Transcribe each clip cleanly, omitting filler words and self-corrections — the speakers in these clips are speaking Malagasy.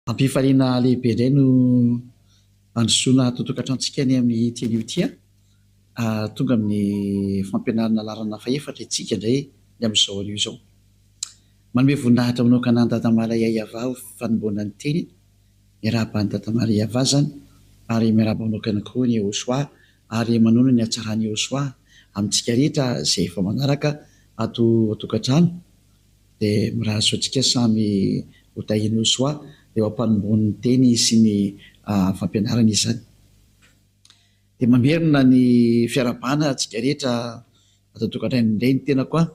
Ampifaliana lehibe indray no androsoana totokatrano-tsika ny amin'ny teny ity tonga amin'ny fampianarana lalana faefatra itsika indray ny amin'izao anio izao. Manome voninahitra manokana ny Dadamala Yayava ho fanomboana ny teny, miarahaba ny Dadamala Yayava zany, ary miarahaba manokana koa ny Joshua, ary manono ny hatsarany Joshua amintsika rehetra izay efa manaraka ato tokatrano, dia mirahaso antsika samy hotahiny Joshua dia mampanomboany ny teny sy ny fampianarana izany. Dia mamerina ny fiarabana antsika rehetra ato tokatrano indray ny tena koa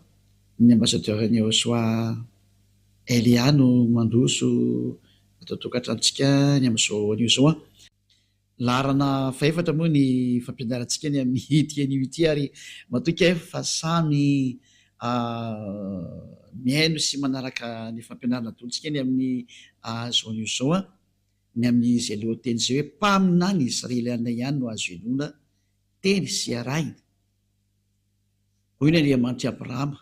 ny ambassadeur-ny Joshua Eliano mandroso ato tokatranontsika ny amin'izao anio izao larana faefatra moa ny fampianarantsika ny amin'ny teny ity, ary matoka fa samy mihaino sy manaraka ny fampianarana atolontsika ny amin'ny zao anio izao ny amin'ny izay lohateny izay hoe mpamina ny Israeliana ihany no azo ianona teny sy arahina. Hoy ny Andriamanitra Abrahama,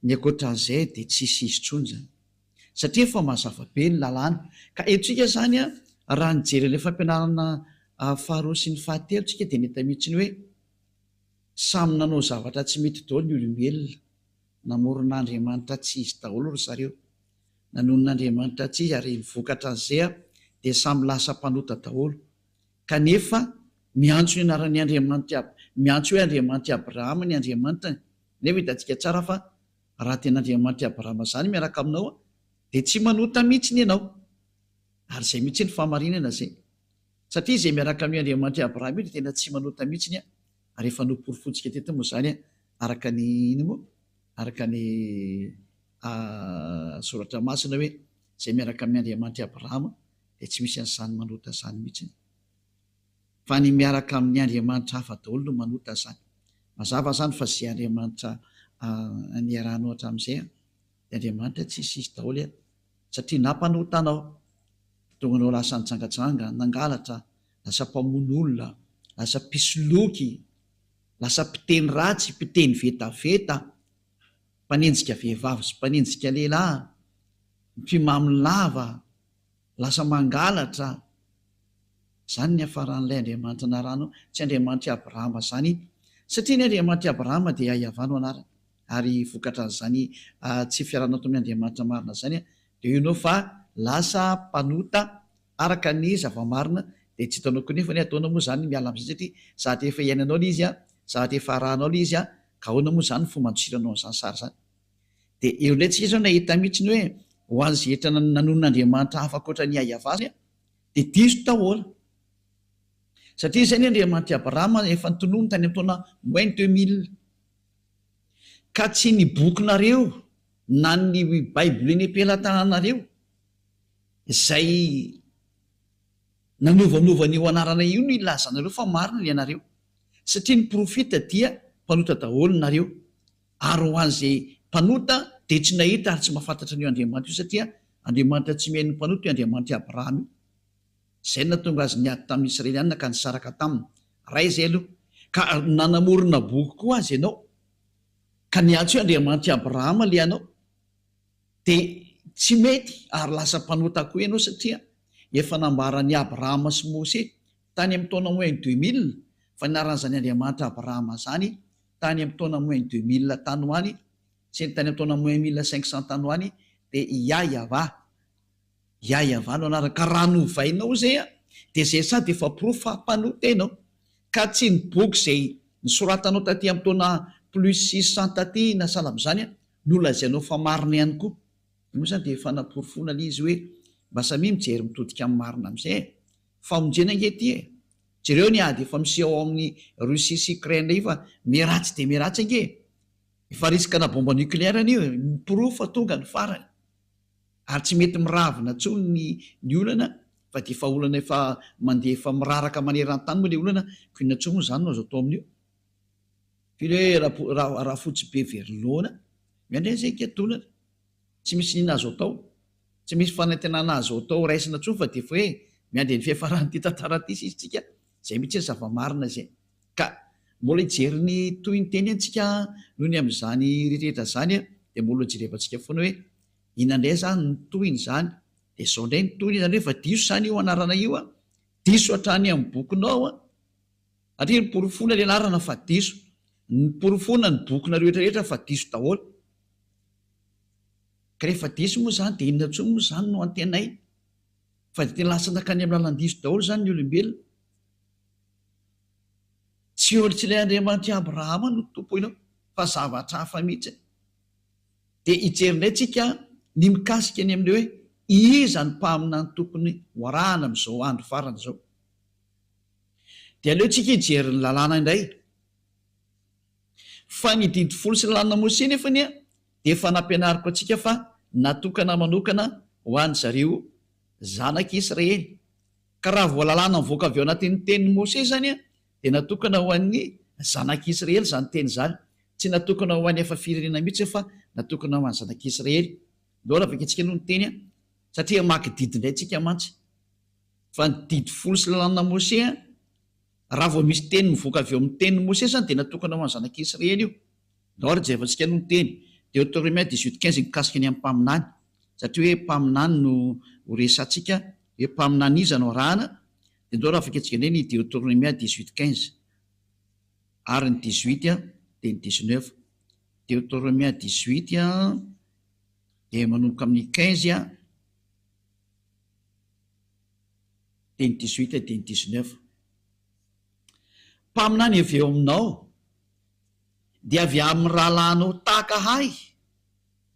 ny ankoatran'izay dia tsisy izy intsony zany, satria efa mazava be ny lalàna. Ka etsika zany raha nijery ilay fampianarana faharoa sy ny fahatelo tsika dia neta mihitsy ny hoe samy nanao zavatra tsy mety daholo ny olombelona, namoron'Andriamanitra tsy izy daholo ry zareo, nanonon'Andriamanitra tsy izy, ary nivokatra an'izay dia samy lasa mpanota daholo. Kanefa miantso ny anaran'ny Andriamanitra, miantso hoe Andriamanitra Abrahama ny Andriamanitra, nefa hitantsika tsara fa raha tena Andriamanitra Abrahama zany miaraka aminao dia tsy manota mihitsy ny ianao, ary izay mihitsy ny fahamarinana zay, satria izay miaraka amin'ny Andriamanitra Abrahama io dia tena tsy manota mihitsy ny ary efa noporofontsika teto moa zany araka ny ino moa, araka ny soratra masina hoe izay miaraka amin'ny Andriamanitra Abrahama dia tsy misy an'izany manota zany mihitsy, fa ny miaraka amin'ny Andriamanitra hafa daholo no manota zany. Mazava zany fa izay Andriamanitra niarahanao hatramin'izay dia Andriamanitra tsisy izy daholo satria nampanota anao, tonga anao lasa nitsangatsanga, nangalatra, lasa mpamono olona, lasa mpisoloky, lasa mpiteny ratsy, mpiteny vetaveta, mpanenjika vehivavy sy mpanenjika lehilahy, mpimamolava, lasa mangalatra. Zany ny hafaran'ilay Andriamanitra narano, tsy Andriamanitra Abrahama zany, satria ny Andriamanitra Abrahama dia Yahava no anarany, ary vokatra an'izany tsy fiarahana ato amin'ny Andriamanitra marina zany dia ianao fa lasa mpanota araka ny zava-marina, dia tsy hitanao koa nefa ny ataonao moa zany miala amin'izay, satria zahatra efa iainanao ilay izy zahatra efa arahanao ilay izy ka ahoana moa zany fomba androsiranao an'izany sary zany. Dia eo indray tsika zao nahita mihitsy ny hoe ho an'izay rehetra nanonon'Andriamanitra hafa ankoatra ny Yahava dia diso tahola, satria izay ny Andriamanitra Abrahama efa nitonony tany amin'ny taona moins 2000, ka tsy ny bokinareo na ny Baiboly ny ampelantananareo izay nanovanaova an'io anarana io no ilazanareo fa marina ny anareo, satria ny profeta dia mpanota daholo nareo, ary ho an'izay mpanota dia tsy nahita ary tsy mahafantatra an'io Andriamanitra io, satria Andriamanitra tsy mihaino mpanota io Andriamanitra Abrahama io. Izay natonga azy niady tamin'ny Israeliana ka nisaraka taminy ray izay aloha, ka nanamorona boky koa azy ianao ka niantso hoe Andriamanitra Abrahama le anao, dia tsy mety ary lasa mpanota koa ianao, satria efa nambaran'ny Abrahama sy Mose tany amin'ny taona moins 2000 fa naran'izany Andriamanitra Abrahama zany tany amin'ny taona moins 2000 tany ho any sy ny tany amin'ny taona moins 1500 tany ho any dia Yahava no anaraka. Raha novainao zay dia zay sady efa profa mpanota ianao, ka tsy ny boky izay nisoratanao taty amin'ny taona plus 600 taty na sahala amin'izany no lazainao fa marina ihany koa. Io zany dia efa naporofona ilay izy hoe mba samy mijery mitodika amin'ny marina amin'izay, famonjena angety jereo ny ady efa miseho ao amin'ny Russia sy Ukraine io fa miratsy dia miratsy ange, efa risika na bomba nucléaire an'io, miprofa tonga ny farany, ary tsy mety miravina tsony ny olana fa dia efa olana efa mandeha efa miraraka maneran-tany moa ilay olana, ko inona tsony moa zany no azo atao amin'io, hoe raha fotsy be verilona miandray izay ketolana, tsy misy nina azo atao, tsy misy fanantenana azo atao raisina tsony fa dia efa hoe miandry ny fiafaran'ity tantara ity sisy tsika, izay mihitsy ny zava-marina izay. Ka mbola hijery ny toy ny teny antsika noho ny amin'izany rehetrarehetra zany dia mbola jerevantsika foana hoe inandray zany ny tohiny zany dia zao indray ny toy zany hoe fa diso zany io anarana io a, diso hatrany amin'ny bokinao a, atria nyporofona le anarana fa diso, nyporofona ny bokina rehetrarehetra fa diso daholo. Ka rehefa diso moa zany dia inona ntsony moa zany no antenay, fa dia tena lasa nakany amin'ny lalan-diso daholo zany ny olombelona. Tsy olo tsy ilay Andriamanitra Abrahama no tompo inao, fa zavatra hafa mihitsy. Dia ijerinay tsika ny mikasika ny amin'ilay hoe iza ny mpamina ny tompony hoarahana amin'izao andro farana izao. Dia aleo tsika hijery ny lalàna indray. Fa ny didy folo sy ny lalàna Mose nefany a dia efa nampianariko antsika fa natokana manokana ho an'ny zareo zanak'Israely. Ka raha voalalàna mivoaka avy ao anatin'ny tenin'ny Mose zany a dia natokana ho an'ny zanak'Israely zany teny zany, tsy natokana ho an'ny efa firenena mihitsy fa natokana ho an'ny zanak'Israely. Daholo avy antsika aloha ny teny a, satria maky didy indray tsika mantsy. Fa ny didy folo sy lalàna Mose a, raha vao misy teny mivoaka avy ao amin'ny tenin'ny Mose zany dia natokana ho an'ny zanak'Israely io. Daholo jevantsika aloha ny teny Deutéronome 18:15 mikasika ny amin'ny mpaminany, satria hoe mpaminany no ho resantsika hoe mpaminany iza no arahana. Dia daholo afaka antsika indray ny Deutéronome 18:15 ary ny 18 a dia ny 19. Deutéronome 18 a dia manomboka amin'ny 15 a dia ny 18 dia ny 19. Mpaminany avy eo aminao dia avy amin'ny rahalahinao tahaka ahy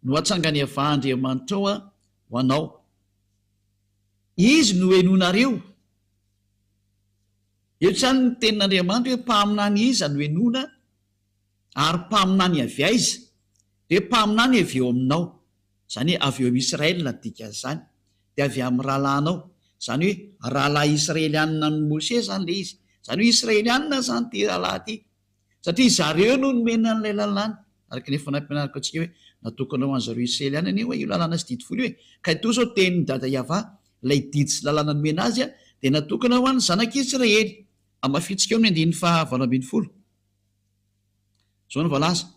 no atsangany avahandriamanitra ao a ho anao. Izy no henonareo. Eo zany ny tenin'Andriamanitra hoe mpaminany iza no henona ary mpaminany avy aiza, dia mpaminany avy eo aminao, zany hoe avy eo amin'ny Israelina dikan'izany, dia avy amin'ny rahalahinao, zany hoe rahalahy Israelianina ny Mose zany le izy, zany hoe Israelianina zany ty rahalahy ty, satria zareo no nomena an'ilay lalàna. Araka ny efa nampianariko antsika hoe natokana ho an'zareo Israelianina anie hoe io lalàna sy didy folo hoe ka ito zao tenin'ny dada Iavà, ilay didy sy lalàna nomena azy a dia natokana ho an'ny zanak'Israely. Amafitsika eo amin'ny 9:20. Zao no voalaza: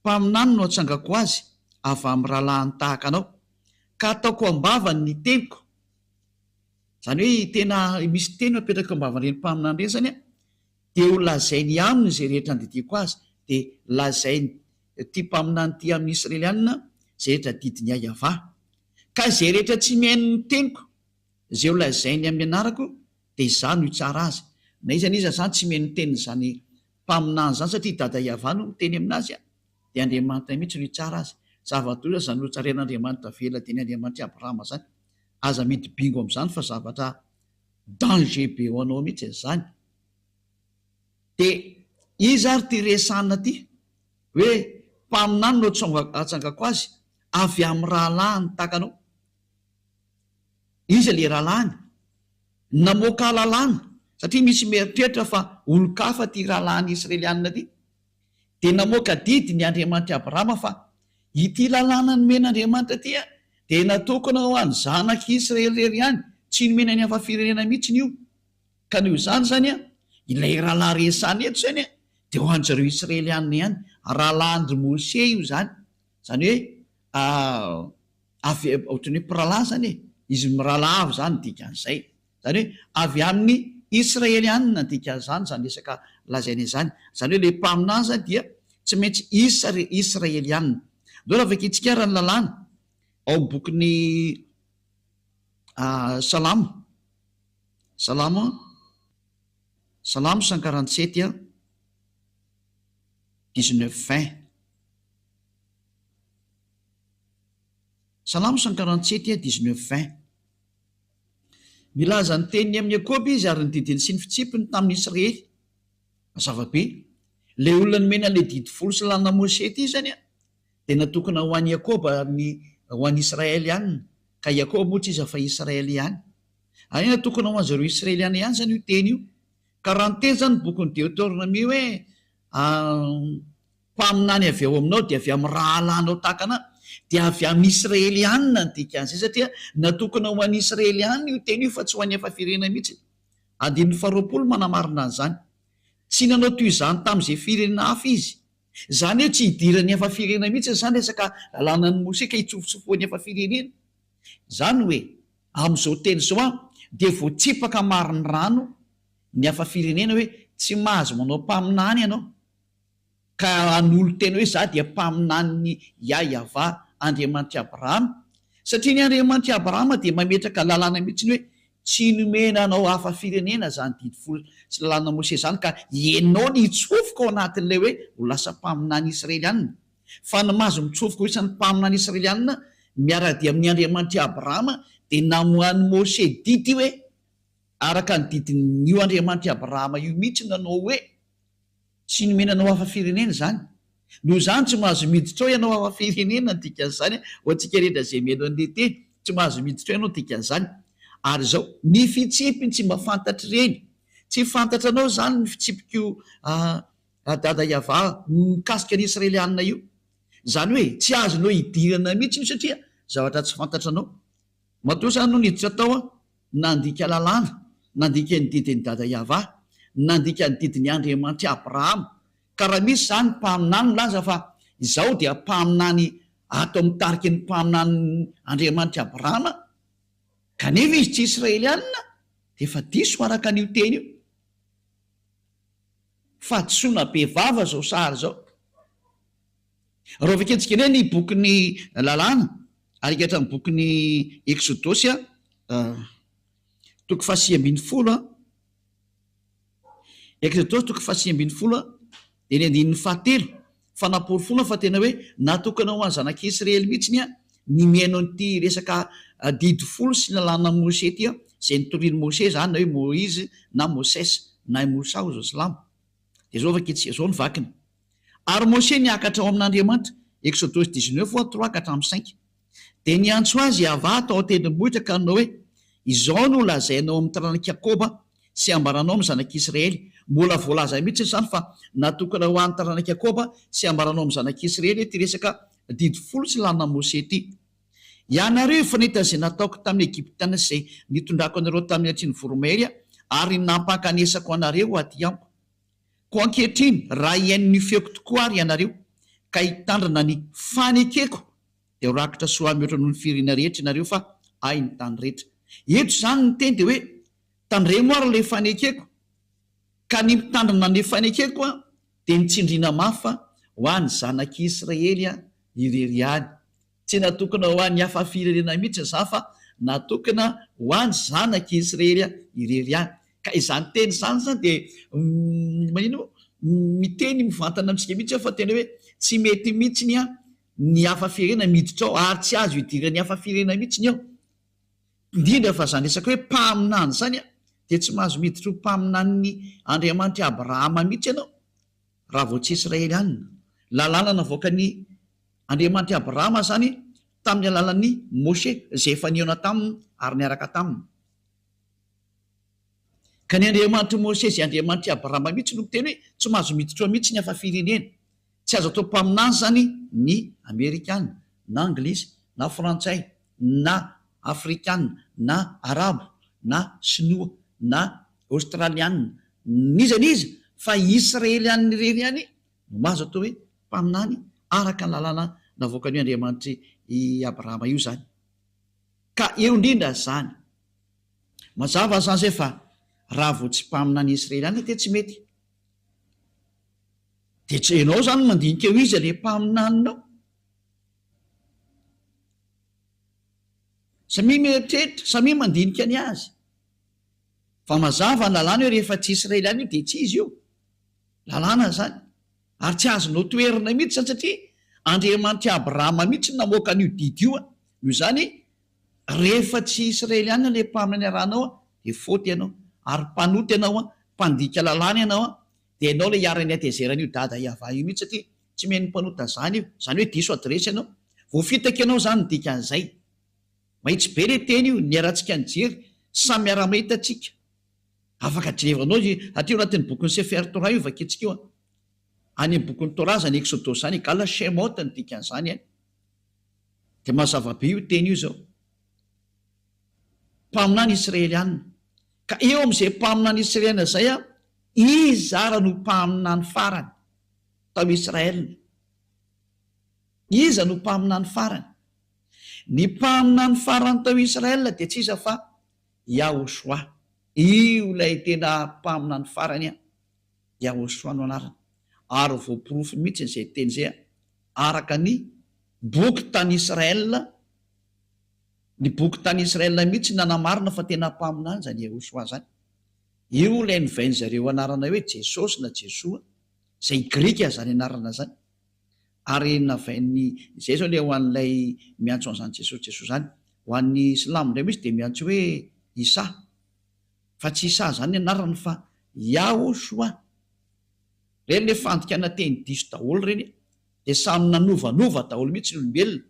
mpaminany no atsangako azy avy amin'ny rahalahiny tahaka anao, ka ataoko ambavany ny teniko. Zany hoe tena misy teny mapetraka ambavan'ireny mpaminany ireny zany a, dia ho lazainy aminy izay rehetra andidiko azy, dia lazainy ty mpaminany ty amin'ny Israelianina izay rehetra didiny ahy Iavà. Ka izay rehetra tsy mihaino ny teniko, izay ho lazainy amin'ny anarako, dia izany no hitsara azy. Na iza n'iza zany tsy mihaino ny tenin'izany mpaminany zany, satria dada Iavà no miteny aminazy a, dia Andriamanitra mihitsy no hitsara azy. Zava-doza zany no tsaren'Andriamanitra vela teny Andriamanitra Abrahama zany. Aza mety bingo amin'izany fa zavatra danger be ho anao mihitsy izany. Dia iza ary ty resahana ty hoe mpaminany no atsangako azy avy amin'ny rahalahiny tahaka anao. Iza le rahalahiny? Namoaka lalàna, satria misy mieritreritra fa olo-kafa ty rahalahiny Israelianina ty, dia namoaka didy ny Andriamanitra Abrahama fa ity lalàna nomen'Andriamanitra ty a dia natokana ho an'ny zanak'Israely rery ihany, tsy nomena ny hafa firenena mihitsy io. Ka noho izany zany a, ilay rahalahy resahana eto zany a dia ho an'zareo Israelianina ihany, rahalahandry Mose io zany, zany hoe avy ohatrany hoe mpirahalahy zany e, izy mirahalahy avy zany dikan'izay, zany hoe avy amin'ny Israelianina dikan'izany zany resaka lazaina izany. Zany hoe le mpaminany zany dia tsy maintsy Israelianina. Daholo avy akitsika raha ny lalàna ao bokin'ny Salamo 147 19:20. Salamo 147 19:20. Milaza ny teniny amin'ny Jakôba izy ary ny didiny sy ny fitsipiny tamin'ny Israely. Mazava be, ilay olona nomena ilay didy folo sy lalàna Mose ty zany a dia natokana ho an'i Jakôba, ho an'ny Israelianina. Ka Jakôba moa tsy iza fa Israely ihany. Ary natokana ho an'zareo Israelianina ihany zany io teny io. Ka raha ny teny zany bokon'ny Deutéronome hoe mpaminany avy ao aminao dia avy amin'ny rahalahinao tahaka anahy, dia avy amin'ny Israelianina ny dikan'izay, satria natokana ho an'ny Israelianina io teny io fa tsy ho an'ny efa firenena mihitsy. 20 manamarina an'izany. Tsy nanao toy izany tamin'izay firenena hafa izy, zany hoe tsy hidiran'ny efa firenena mihitsy zany resaka lalàna ny Mose ka hitsofotsofo ny efa firenena. Zany hoe am'izao teny zao dia voatsipaka mariny rano ny hafa firenena hoe tsy mahazo manao mpaminany ianao, ka an'olo tena hoe za dia mpaminany Yahva Andriamanitra Abrahama, satria ny Andriamanitra Abrahama dia mametraka lalàna mihitsiny hoe tsy nomena anao hafa firenena zany didy folo sy lalàna Mose zany, ka ianao ny hitsofoka ao anatin'ilay hoe ho lasa mpaminany Israelianina. Fa ny mahazo mitsofoka ho isan'ny mpaminany Israelianina miara-dia amin'ny Andriamanitra Abrahama dia namohan'ny Mose didy hoe araka ny didin'io Andriamanitra Abrahama io mihitsy nanao hoe tsy nomenanao hafa firenena zany, noho zany tsy mahazo miditra ao ianao hafa firenena dikan'izany ho antsika rehetra zay meno an'le teny, tsy mahazo miditra ao ianao dikan'izany. Ary zao ny fitsipiny tsy mba fantatra ireny, tsy fantatra anao zany ny fitsipiko dada Yahva mikasika ny Israelianina io, zany hoe tsy azonao hidirana mihitsy io satria zavatra tsy fantatra anao. Matoa zany no niditra tao nandika lalàna, nandika ny didiny dada Yahva, nandika ny didiny Andriamanitra Abrahama, ka raha misy zany mpaminany laza fa izao dia mpaminany atao mitariky ny mpaminany Andriamanitra Abrahama, kanefa izy tsy Israelianina dia efa diso araka an'io teny io, fa tsoina be vava zao sary zao. Raha vaketsika eny ny bokyny lalàna arikatra ny bokyny Exodosy toko 10:10 Exodosy toko 10:10 dia ny andininy 7 fanaporofona fa tena hoe natokana ho any zanak'Israely mihitsiny ny miaino an'ity resaka didy folo sy lalàna Mose ty zay nitoriany Mose zany na hoe Moïse na Moses na Mosa hozy Islamo. Dia zao vaketsika zao ny vakina. Ary Mose niakatra ao amin'Andriamanitra, Exodosy 19:3-5, dia niantso azy Yahva tao an-tendrombohitra ka nanao hoe izao no lazainao amin'ny taranak'i Jakôba sy ambaranao amin'ny zanak'Israely. Mbola voalaza mihitsy zany fa natokana ho an'ny taranak'i Jakôba sy ambaranao amin'ny zanak'Israely ty resaka didy folo sy lalàna Mose ty. Ianareo efa nahita zay nataoko tamin'ny Egiptiana zay nitondrako anareo tamin'ny atriny voromahery ary nampakanesako anareo aty amiko. Ko ankehitriny raha iain'ny feoko tokoa ary ianareo ka hitandrina ny fanekeko dia ho rakitra soa mihoatra noho ny firina rehetra ianareo fa ay ny tany rehetra. Eto zany ny teny dia hoe tandremo ary le fanekeko, ka ny mitandrina ny fanekeko dia nitsindriana mafa ho an'ny zanak'Israely irery any. Tsy natokana ho an'ny hafa firenena mihitsy za fa natokana ho an'ny zanak'Israely irery any. Ka izany teny zany dia manino miteny mivantana amintsika mihitsy fa tena hoe tsy mety mihitsiny ny hafa firenena miditra ao ary tsy azo hidirany hafa firenena mihitsiny ao, indrindra fa zany resaka hoe mpaminany zany dia tsy mahazo miditra ho mpaminany Andriamanitra Abrahama mihitsy ianao raha vao tsy Israelianina. Lalàna navoaka ny Andriamanitra Abrahama zany tamin'ny alalan'ny Mose zay efa nihaona taminy ary niaraka taminy. Ka ny Andriamanitra Mose zay Andriamanitra Abrahama mihitsy no teny hoe tsy mahazo miditra mihitsy ny hafa firenena, tsy azo atao mpaminany zany ny Amerikana na Anglisy na Frantsay na Afrikana na Arabo na Sinoa na Australiana nizaniza, fa Israelianina irery any no mahazo atao hoe mpaminany araka ny lalàna navoaka ny Andriamanitra i Abrahama io zany. Ka eo indrindra zany mazava zany zay fa raha vao tsy mpaminany Israelianina dia tsy mety. Dia tsy ianao zany mandinika eo izy le mpaminaninao. Samy mieritreritra, samy mandinika ny azy. Fa mazava ny lalàna hoe rehefa tsy Israelianina io dia tsy izy io. Lalàna zany. Ary tsy azonao toerina mihitsy zany satria Andriamanitra Abrahama mihitsy namoaka an'io didy io. Noho izany rehefa tsy Israelianina le mpaminany arahanao dia faute ianao. Ary mpanoty ianao mpandika lalàna ianao dia ianao le hiara-ny atezerana io dada Yahva io mihitsy satria tsy meny mpanota zany io. Zany hoe diso adresy ianao. Voafitaka ianao zany ny dikan'izay. Mahitsy be le teny io niarantsika ny jery samy miara-mahita atsika. Afaka jerevanao ateo anatin'ny bokin'ny Sefer Torah io vaketsika io. Any amin'ny bokin'ny Torah zany Exodosy zany gala Shemot ny dikan'izany any. Dia mazava be io teny io zao. Mpaminany Israelianina. Ka eo amin'izay mpaminany Israelianina zay izy ara no mpaminany farany tao Israelina. Iza no mpaminany farany. Ny mpaminany farany tao Israel dia tsy iza fa Yahosoa. Io ilay tena mpaminany farany Yahosoa no anarany. Ary voaporofo mihitsy izay teny zay araka ny boky tany Israel. Ny boky tany Israel mihitsy nanamarina fa tena mpaminany zany Yahosoa zany. Io ilay nivainy zareo anarana hoe Jesosy na Jesoa, zay Grika zany anarana zany. Ary navainy zay zao le ho an'ilay miantso an'izany Jesosy zany. Ho an'ny Silamo indray misy dia miantso hoe Isa, fa tsy Isa zany anarany fa Yahosoa. Reny le fandikana teny diso daholo reny, dia samy nanovanova daholo mihitsy ny olombelona,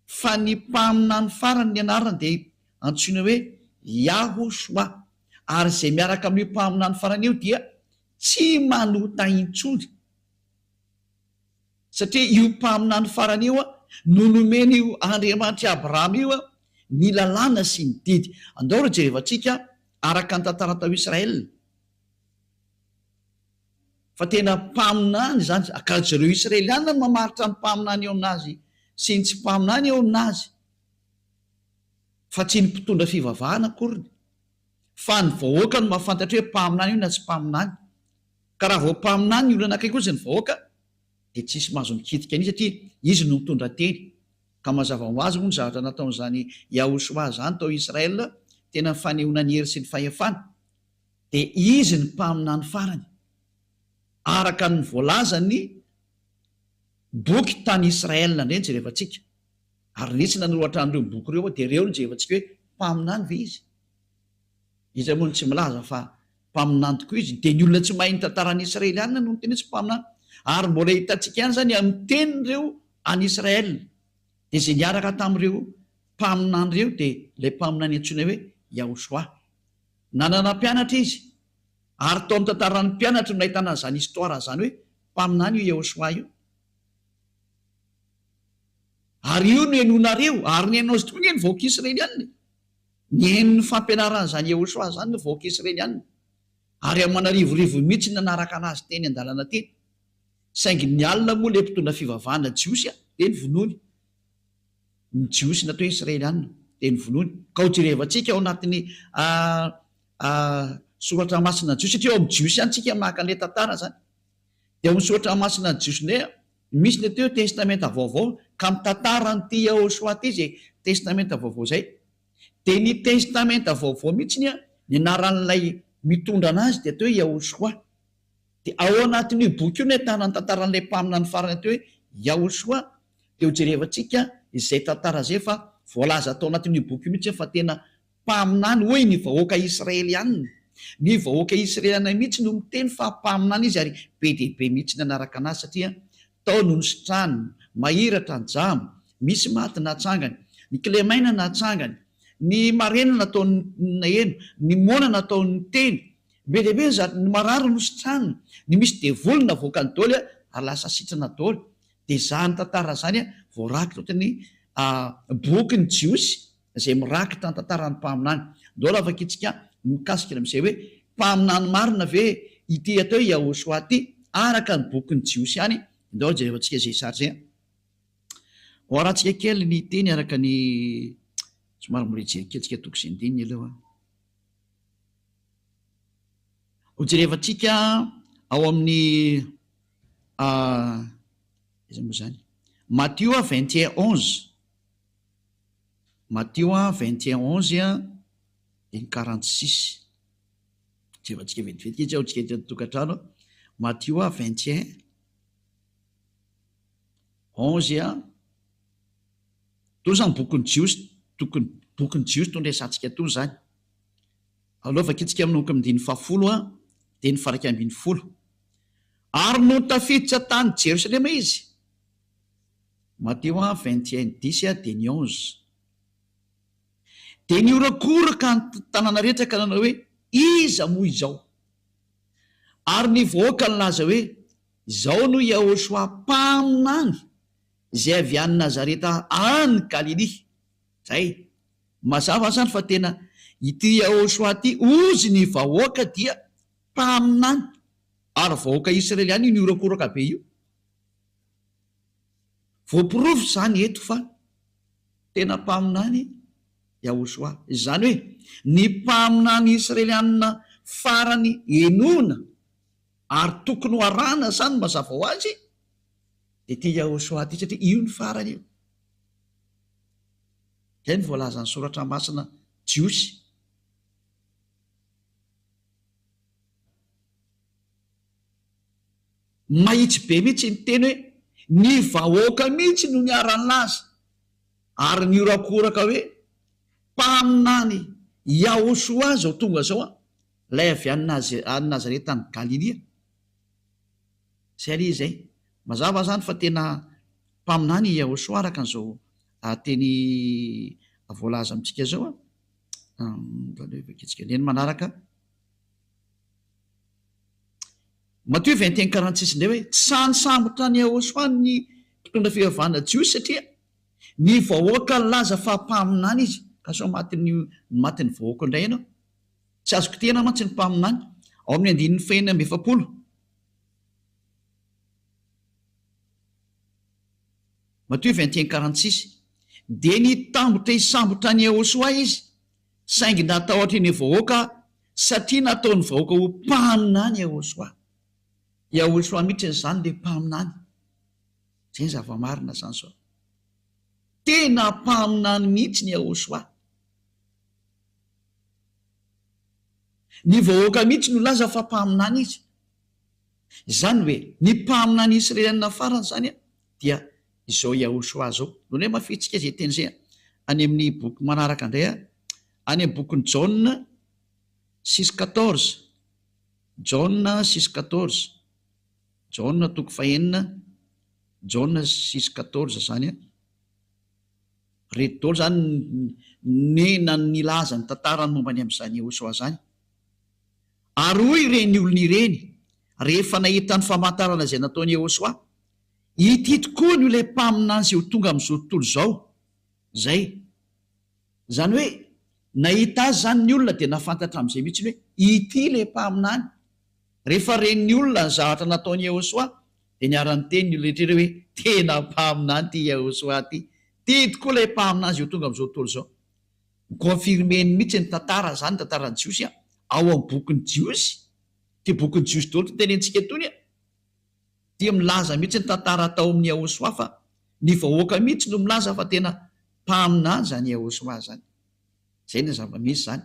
fa ny mpaminany farany ny anarany dia antsoina hoe Yahosoa. Ary izay miaraka amin'ny mpaminany farany io dia tsy manota intsony, satria io mpaminany farany io no nomeny io Andriamanitra Abrahama io ny lalàna sy ny didy. Andao ro jerevantsika araka ny tantara tao Israel, fa tena mpaminany zany. Akareo Israeliana no mamaritra ny mpaminany eo aminazy sy ny tsy mpaminany eo aminazy, fa tsy ny mpitondra fivavahana akoriny, fa ny vahoaka no mahafantatra hoe mpaminany io na tsy mpaminany. Ka raha vao mpaminany ny olona anankiray kosa ny vahoaka, dia tsisy mahazo mikitika an'izy satria izy no mitondra teny. Ka mazava ho azy moa ny zavatra nataon'izany Yahosoa zany tao Israel, tena fanehoana ny hery sy ny fahefana, dia izy ny mpaminany farany araka ny voalaza ny boky tany Israel indray jerevantsika. Ary nisy nanoratra an'ireo boky ireo dia ireo no jerevantsika hoe mpaminany ve izy. Izy moa tsy milaza fa mpaminany tokoa izy, dia ny olona tsy mahay ny tantaran'ny Israeliana no tena tsy mpaminany. Ary mbola hitantsika ihany zany amin'ny tenin'ireo any Israel, dia izay niaraka tamin'ireo mpaminany ireo dia ilay mpaminany antsoina hoe Yahosoa. Nanana mpianatra izy, ary tao amin'ny tantaran'ny mpianatra no nahitana zany histoara zany hoe mpaminany io Yahosoa io. Ary io no henonareo, ary ny hainao azy tokoa ny vahoaka Israeliana, ny henon'ny fampianaran'izany Yahosoa zany ny vahoaka Israeliana. Ary amin'ny manarivorivo mihitsy nanaraka anazy teny an-dalana teny. Saingy ny alina moa le mpitondra fivavahana jiosy dia ny vonoany. Ny jiosy natao Israeliana dia ny vonoany. Ka ho jerevantsika ao anatin'ny soratra masina jiosy, satria ao amin'ny jiosy ihany tsika maka an'ilay tantara zany. Dia ao amin'ny soratra masina jiosy indray misy ny teo testamenta vaovao, ka mitantara n'ity Yahosoa ity izay testamenta vaovao izay. Dia ny testamenta vaovao mihitsy ny anaran'ilay mitondra anazy dia atao hoe Yahosoa. Dia ao anatin'io boky io no ahitana ny tantaran'ilay mpaminany farany atao hoe Yahosoa. Dia ho jerevantsika izay tantara izay fa voalaza atao anatin'io boky io mihitsy fa tena mpaminany hoe ny vahoaka Israeliana. Ny vahoaka Israeliana mihitsy no miteny fa mpaminany izy, ary be dia be mihitsy ny anaraka anazy, satria tao no nositrany, mahiratra ny jamo, misy maty natsangany, ny kilemaina natsangany, ny marena nataony eno, ny mona nataony teny, be dia be ny marary nositrany, ny misy devolona voaka ny daoly ary lasa sitrana daoly. Dia izany tantara zany voarakitra ohatran'ny boky ny jiosy izay mirakitra ny tantaran'ny mpaminany. Ndao afaka itsika mikasika amin'izay hoe mpaminany marina ve ity atao Yahosoa ity araka ny boky ny jiosy ihany. Ndao jerevantsika izay sary zay. Oharantsika kely ny teny araka ny somary mirejery toko izay ndininy aloha. Ho jerevantsika ao amin'ny iza moa zany, Matthieu 21:11. Matthieu 21:11 dia ny 46. Jerevantsika vetivetika izy ao tsika eto tokantrano. Matthieu 21:11 to zany bokyny jiosy, bokyny jiosy to ndraisantsika to zany. Alovaka itsika amin'noko amin'ny diny 10 dia ny faraky ambin'ny 10. Ary no tafiditra tany Jerosalema izy. Matthieu 21:10 dia ny 11. Dia niorakoraka ny tanàna rehetra ka nanao hoe iza moa izao. Ary ny vahoaka nilaza hoe izao no Yahosoa mpaminany izay avy any Nazareta any Galilia. Zay mazava zany fa tena ity Yahosoa ity ozy ny vahoaka dia mpaminany, ary vahoaka Israeliana io niorakoraka be io. Voaporofo zany eto fa tena mpaminany Yahosoa. Izany hoe ny mpaminany Israelianina farany enoana ary tokony ho arahana zany mazava ho azy dia ty Yahosoa ty satria io ny farany io. Zay ny voalaza ny soratra masina Jiosy. Mahitsy be mihitsy ny teny hoe ny vahoaka mihitsy no niarany laza ary niorakoraka hoe mpaminany Yahosoa zao tonga zao lay avy any Nazareta any Galilea. Zay ry zay mazava zany fa tena mpaminany Yahosoa araka an'izao teny voalaza amintsika zao vakitsika neny manaraka Matthieu 21:46 ndray hoe tsy sany sambotra ny Yahosoa ny mpitondra fivavahana Jiosy satria ny vahoaka ny laza fa mpaminany izy ka so matin'ny vahoaka indray ianao tsy azoko tena mantsy ny mpaminany ao amin'ny 9:70 Matthieu 21:46 dia nitambotra hisambotra ny Yahosoa izy saingy natahotra ny vahoaka satria nataony vahoaka ho mpaminany Yahosoa mihitsy nyzany le mpaminany. Zay ny zava-marina zany zao tena mpaminany mihitsy ny Yahosoa. Ny vahoaka mihitsy no laza fa mpaminany izy. Izany hoe ny mpaminany Israelianina farany zany dia izao Yahosoa zao. None mafitsika zay teny zay any amin'ny boky manaraka indray any amin'ny bokin'ny Jaona 6:14 Jaona 6:14 Jaona 4 Jaona 6:14 zany reto daholo zany nena nilaza ny tantarany mombany amin'izany Yahosoa zany. Ary hoy ireny olona ireny rehefa nahita ny famantarana izay nataony Yahosoa, ity tokoa ny ilay mpaminany izay ho tonga amin'izao tontolo izao. Zay zany hoe nahita azy zany ny olona dia nafantatra amin'izay mihitsy hoe ity ilay mpaminany. Rehefa ren'ny olona ny zavatra nataony Yahosoa dia niarany teny ny olona rehetra hoe tena mpaminany ty Yahosoa ty. Ty tokoa ilay mpaminany izay ho tonga amin'izao tontolo izao. Konfirmeny mihitsy ny tantara zany, tantaran'ny Jiosy ao amin'ny bokin'ny Jiosy. Ty bokin'ny Jiosy daholo ty tenentsika etony dia milaza mihitsy ny tantara tao amin'ny Yahosoa fa ny vahoaka mihitsy no milaza fa tena mpaminany zany Yahosoa zany. Zay ny zava-misy zany.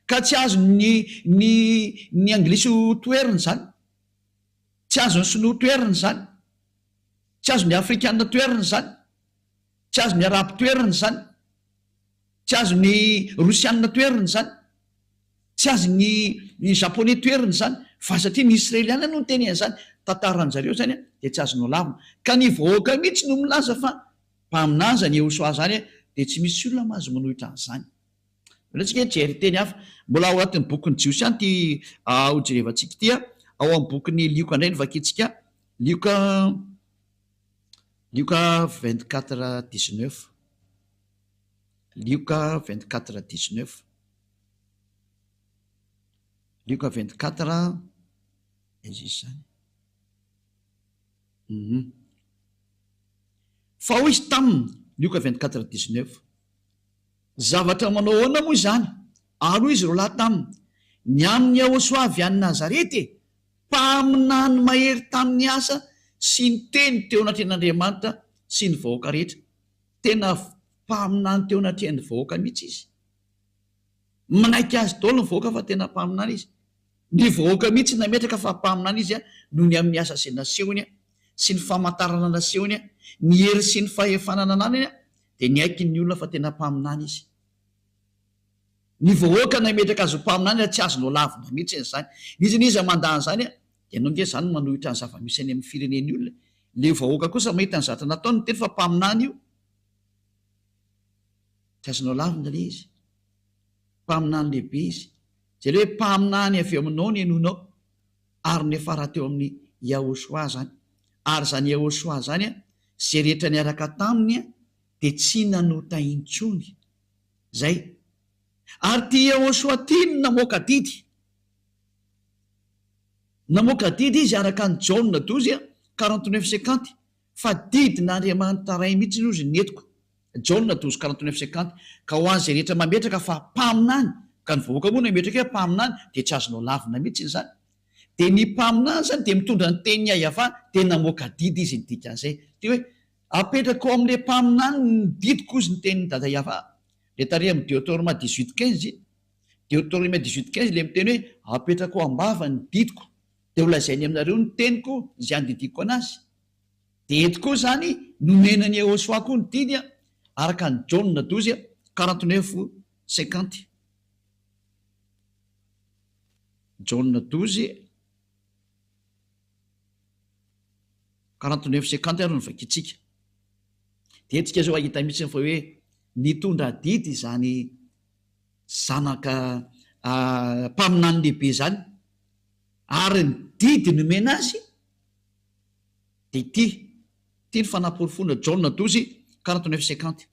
Ka tsy azo ny anglisy ho toeriny zany, tsy azo ny sinoa toeriny zany, tsy azo ny afrikanina toeriny zany, tsy azo ny arabo toeriny zany, tsy azo ny rosianina toeriny zany, tsy azo ny japonais toeriny zany, fa satria ny israeliana no nyteny zany tantaran zareo zany dia tsy azonao lavina. Ka ny vahoaka mihitsy no milaza fa mpaminany zany Yahosoa zany dia tsy misy olona mahazo manohitra an'izany. Latsika jery teny hafa mbola ao anatin'ny bokin'ny Jiosy any ty hojerevantsika ty ao amin'ny bokin'ny Lioka indray ny vakitsika Lioka 24:19 Lioka 24:19 Lioka 24 izy zany fa hoy izy taminy Lioka 24:19 zavatra manao ahoana moa izany? Ary hoy izy ro lahy taminy, ny amin'ny Yahosoa avy any Nazarety mpaminany mahery tamin'ny asa sy ny teny teo anatrehan'Andriamanitra sy ny vahoaka rehetra. Tena mpaminany teo anatrehan'ny vahoaka mihitsy izy. Manaiky azy daholo ny vahoaka fa tena mpaminany izy. Ny vahoaka mihitsy nametraka fa mpaminany izy noho ny amin'ny asa izay nasehony sy ny famantarana nasehony ny hery sy ny fahefanana anany dia niaiky ny olona fa tena mpaminany izy. Ny vahoaka nametraka azy ho mpaminany tsy azonao lavina mihitsy zany. Izy niza mandany zany dia anao nge zany manohitra ny zava-misy any amin'ny fireneny olona. Le vahoaka kosa mahita ny zavatra nataony teny fa mpaminany io. Tsy azonao lavina le izy. Mpaminany lehibe izy. Zay le hoe mpaminany avy aminao ny enonao ary nefa raha teo amin'ny Yahosoa zany. Ary zany Yahosoa zany zay rehetra niaraka taminy dia tsy nanota intsony. Zay. Ary ty Yahosoa ty no namoaka didy. Namoaka didy izy araka ny Jaona 12:49 fa didin'Andriamanitra ray mihitsy izy netiko. Jauna 12:49 ka ho an'izay rehetra mametraka fa mpaminany ka ny vahoaka moa no metraka hoe mpaminany dia tsy azonao lavina mihitsy iny zany. Dia ny mpaminany zany dia mitondra ny teny Yahova dia namoaka didy izy ny dikan'izay. Dia hoe apetraka ao amin'ilay mpaminany ny didiko izy ny tenin'ny dada Yahova. Le tare amin'ny Deutéronome 18:15 Deutéronome 18:15 le miteny hoe apetraka ao ambava ny didiko dia ho lazainy aminareo ny teniko izay andidiko anazy. Dia eto koa zany nomenany Yehosoa koa ny didy araka ny Jauna 12:49. Jauna 12:49 ary no vakitsika. Dia etsika zao ahita mihitsy fa hoe nitondra didy zany zanaka mpaminany lehibe zany ary ny didy nomena azy dia ty ny fanaporofona Jauna 12:49.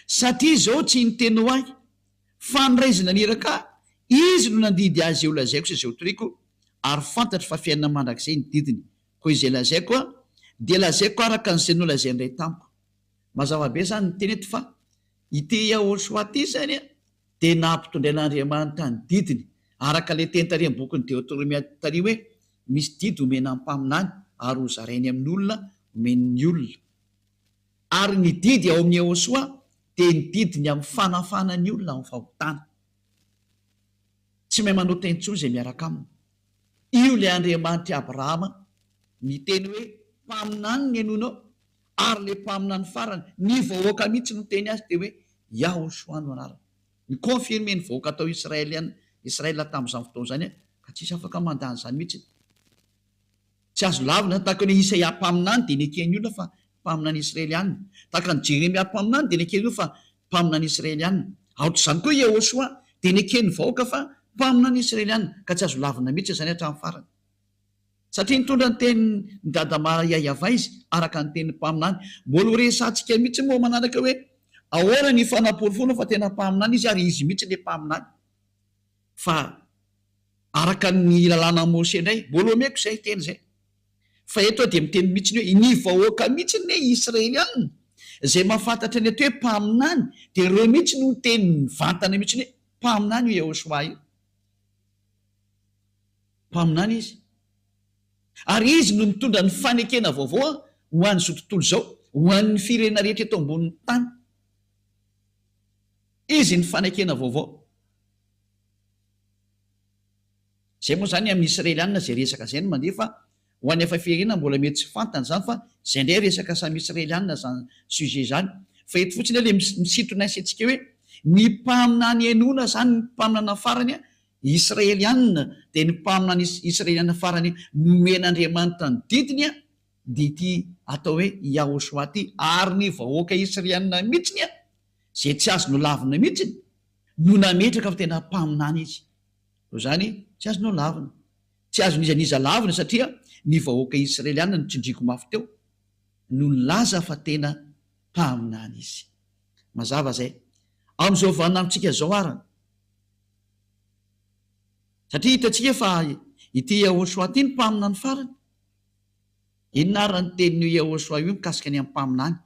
Satria zao tsy niteny ahy fa niraizina niraka izy no nandidy azy eo lazaiko sy izay ho toriko ary fantatry fa fiainana mandrakizay ny didiny koa izay lazaiko dia lazaiko araka n'izay nolazainy ray tamiko. Mazava be zany ny teny eto fa ity Yehosoa ty zany dia nampitondrain'Andriamanitra ny didiny araka le teny tary amin'ny bokin'ny Deutéronome tary hoe misy didy omena amin'ny mpaminany ary ho zarainy amin'ny olona omen'ny olona. Ary ny didy ao amin'ny Yehosoa dia ny didiny amin'ny fanafana ny olona amin'ny fahotana. Tsy mahay manao teny intsony izay miaraka aminy. Io le Andriamanitra Abrahama miteny hoe mpaminany ny anonao ary le mpaminany farany ny vahoaka mihitsy no teny azy dia hoe Yehosoa no anarany. Ny confirme ny vahoaka atao Israela tamin'izany fotoana izany ka tsisy afaka mandany izany mihitsy. Tsy azo lavina tahaka ny Isaia mpaminany dia nekeny olona fa mpaminany Israelianina. Tahaka ny Jeremia mpaminany dia nekeny olona fa mpaminany Israelianina. Aotr'izany koa Yehosoa dia nekeny vahoaka fa mpaminany Israelianina ka tsy azo lavina mihitsy izany hatramin'ny farany. Satria nitondra ny teny ny dada Yahova izy araka ny teny mpaminany. Mbola ho resantsika mihitsy moa manaraka hoe ahoana ny fanaporofona fa tena mpaminany izy ary izy mihitsy le mpaminany. Fa araka ny lalàna Mose indray mbola omeko izay teny izay. Fa eto dia miteny mihitsy hoe ny vahoaka mihitsy ny Israelianina izay mahafantatra ny ato hoe mpaminany dia ireo mihitsy no teny vantana mihitsy hoe mpaminany io Yehosoa io. Mpaminany izy. Ary izy no mitondra ny fanekena vaovao ho an'izao tontolo izao, ho an'ny firenena rehetra eto ambonin'ny tany. Izy ny fanekena vaovao. Izay moa zany amin'ny Israelianina izay resaka izay no mandeha fa ho an'ny efa firenena mbola mety tsy fantany izany fa izay indray resaka samy Israelianina zany sujet zany. Fa eto fotsiny ilay misintona antsika hoe ny mpaminany enoana zany ny mpaminana farany Israelianina dia ny mpaminany Israelianina farany nomen'Andriamanitra ny didiny dia ity atao hoe Yehosoa ty ary ny vahoaka Israelianina mihitsiny izay tsy azonao lavina mihitsiny no nametraka fa tena mpaminany izy. Zany tsy azonao lavina. Tsy azon'iza lavina satria ny vahoaka Israelianina no tsindriko mafy teo no nilaza fa tena mpaminany izy. Mazava zay. Amin'izao vaninandrontsika zao arany. Satria hitantsika fa ity Yehosoa ty ny mpaminany farany. Inona ary ny tenin'io Yehosoa io mikasika ny amin'ny mpaminany.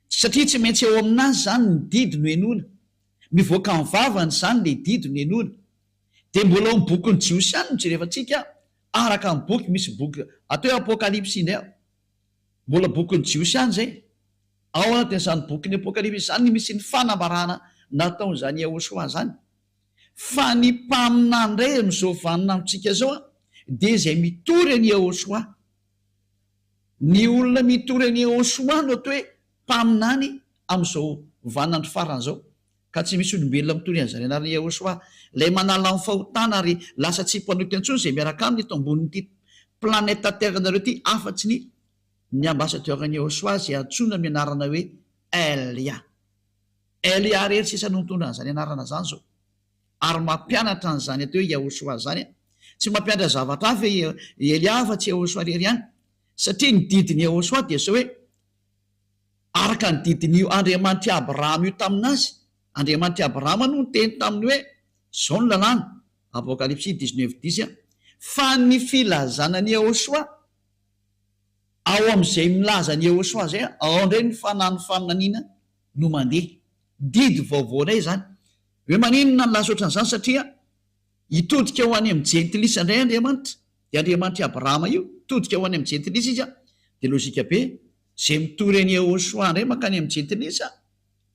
Satria tsy maintsy eo aminazy zany ny didy no enoana. Mivoaka amin'ny vavany zany le didy no enoana. Dia mbola ao amin'ny bokin'ny Jiosiany no jerefantsika araka amin'ny boky misy boky atao hoe Apokalipsy indray. Mbola bokin'ny Jiosiany zay. Ao anatin'izany bokin'ny Apokalipsy zany misy ny fanambarana nataon'izany Yehosoa zany. Fa ny mpaminany indray amin'izao vaninandrontsika zao dia izay mitory an'i Yehosoa. Ny olona mitory an'i Yehosoa no atao hoe mpaminany amin'izao vaninandro farany zao. Ka tsy misy olombelona mitory an'izany anarany Yehosoa ilay manala amin'ny fahotana ary lasa tsy mpanoty antsony izay miaraka aminy eto ambonin'ity planeta terranareo ity afa-tsy ny ambasadeuran'i Yehosoa izay antsoina amin'ny anarana hoe Elia. Elia rery sisa no mitondra an'izany anarana zany zao. Ary mampianatra an'izany atao hoe Yehosoa zany. Tsy mampianatra zavatra hafa Elia fa tsy Yehosoa rery ihany. Satria ny didiny Yehosoa dia zao hoe araka ny didin'io Andriamanitra Abrahama io taminazy. Andriamanitra Abrahama no niteny taminy hoe zao ny lalàna. Apokalipsy 19:10 fa ny filazana ny Yehosoa ao am'izay milaza ny Jehosoa zay ao indray ny fanahiny faminaniana no mandeha didy vaovaonay zany hoe maninona ny lasa ohatran'izany satria hitodika ho any amin'ny jentilisa indray Andriamanitra de Andriamanitra Abrahama io todika ho any amin'ny jentilisa izy de lozika be zay mitory any Jehosoa indray makany amin'ny jentilisa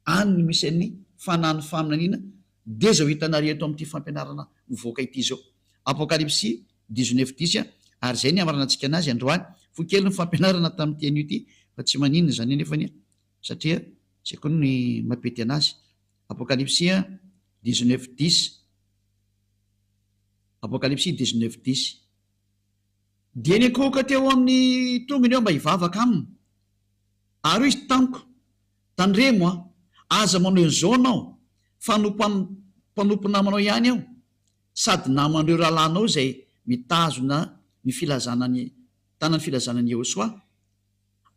any no misy ny fanahiny faminaniana de zao hitanareo eto amin'ity fampianarana mivoaka ity zao Apokalipsy 19:10 ary zay ny amaranantsika anazy androany fokely ny fampianarana tamin'ny teny io ity fa tsy maninona zany nefany satria zay koa ny mapety anazy Apokalipsy 19:10 Apokalipsy 19:10 dia nikohoka teo amin'ny tongony eo mba hivavaka aminy ary izy tamiko tandremo aza manao an'izao anao fa mpanompo namanao ihany aho sady naman'ireo rahalanao zay mitazona ny filazanany tanany filazanany Jehosoa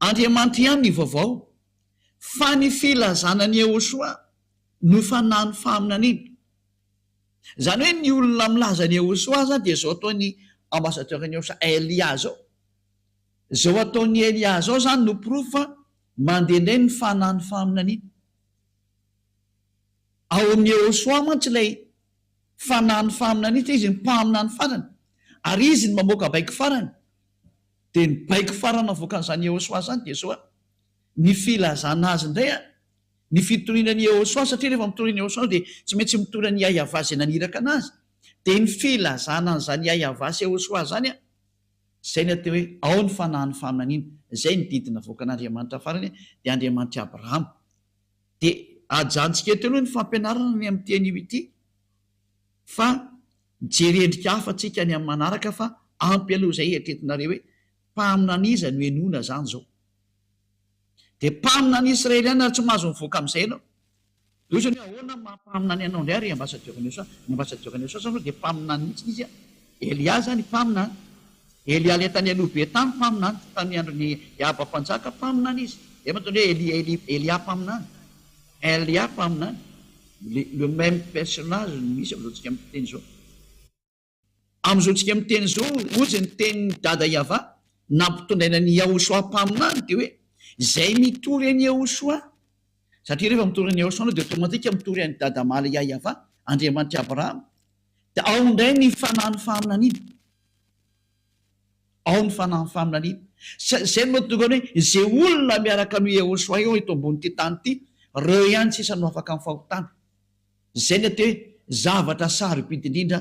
Andriamanitra ihany ny vaovao fa ny filazanany Jehosoa no fanahiny faminaniana zany hoe ny olona milaza ny Jehosoa zany dia zao ataony ambasadeur-ny Jehosoa Elia zao ataony Elia zao zany no proof fa mandehandray ny fanahiny faminaniana ao amin'ny Jehosoa mantsy ilay fanahiny faminaniana izy ny mpaminany farany ary izy ny mamoaka baiko farany de ny baiko farany avoakan'izany Jehosoa zany de zao ny filazana azy indray ny fitorianany Jehosoa satria rehefa mitoriany Jehosoa de tsy maintsy mitorany Yahvasy naniraka anazy de ny filazana an'izany Yahvasy Jehosoa zany zay ny atao hoe ao ny fanahiny faminaniana zay ny didina avoakan'Andriamanitra farany de Andriamanitra Abrahama de ajantsika eto aloha ny fampianarana ny amin'ny teny io ity fa jerendrika hafatsika ny amin'ny manaraka fa ampy aloha zay etretinareo hoe mpaminaniza no enona zany zao de mpaminany Israeliana ary tsy mahazo mivoaka amin'izay anao ohatrany hoe ahoana mampaminany anao indray ary ambasadeur-ny Jehosoa zany de mpaminany mihitsy izy Elia zany mpaminany Elia le tany alobe tany mpaminany tamin'ny androny Abam-panjaka mpaminany izy de matony hoe Elia mpaminany Elia mpaminany le même personnage misy am'izao tsika miteny zao am'izao tsika miteny zao ohatsy ny teny dada Yava nampitondraina ny Jehosoa mpaminany de hoe zay mitory any Jehosoa satria rehefa mitory any Jehosoa de automatika mitory any dada maly Yava Andriamanitra Abrahama de ao indray ny fanahiny faminaniana ao ny fanahiny faminaniana zay no mahatonga hoe zay olona miaraka amin'ny Jehosoa eo eto ambony ty tany ity reo ihany tsisa no afaka amin'ny fahotana zay ny atao hoe zavatra sarobidy indrindra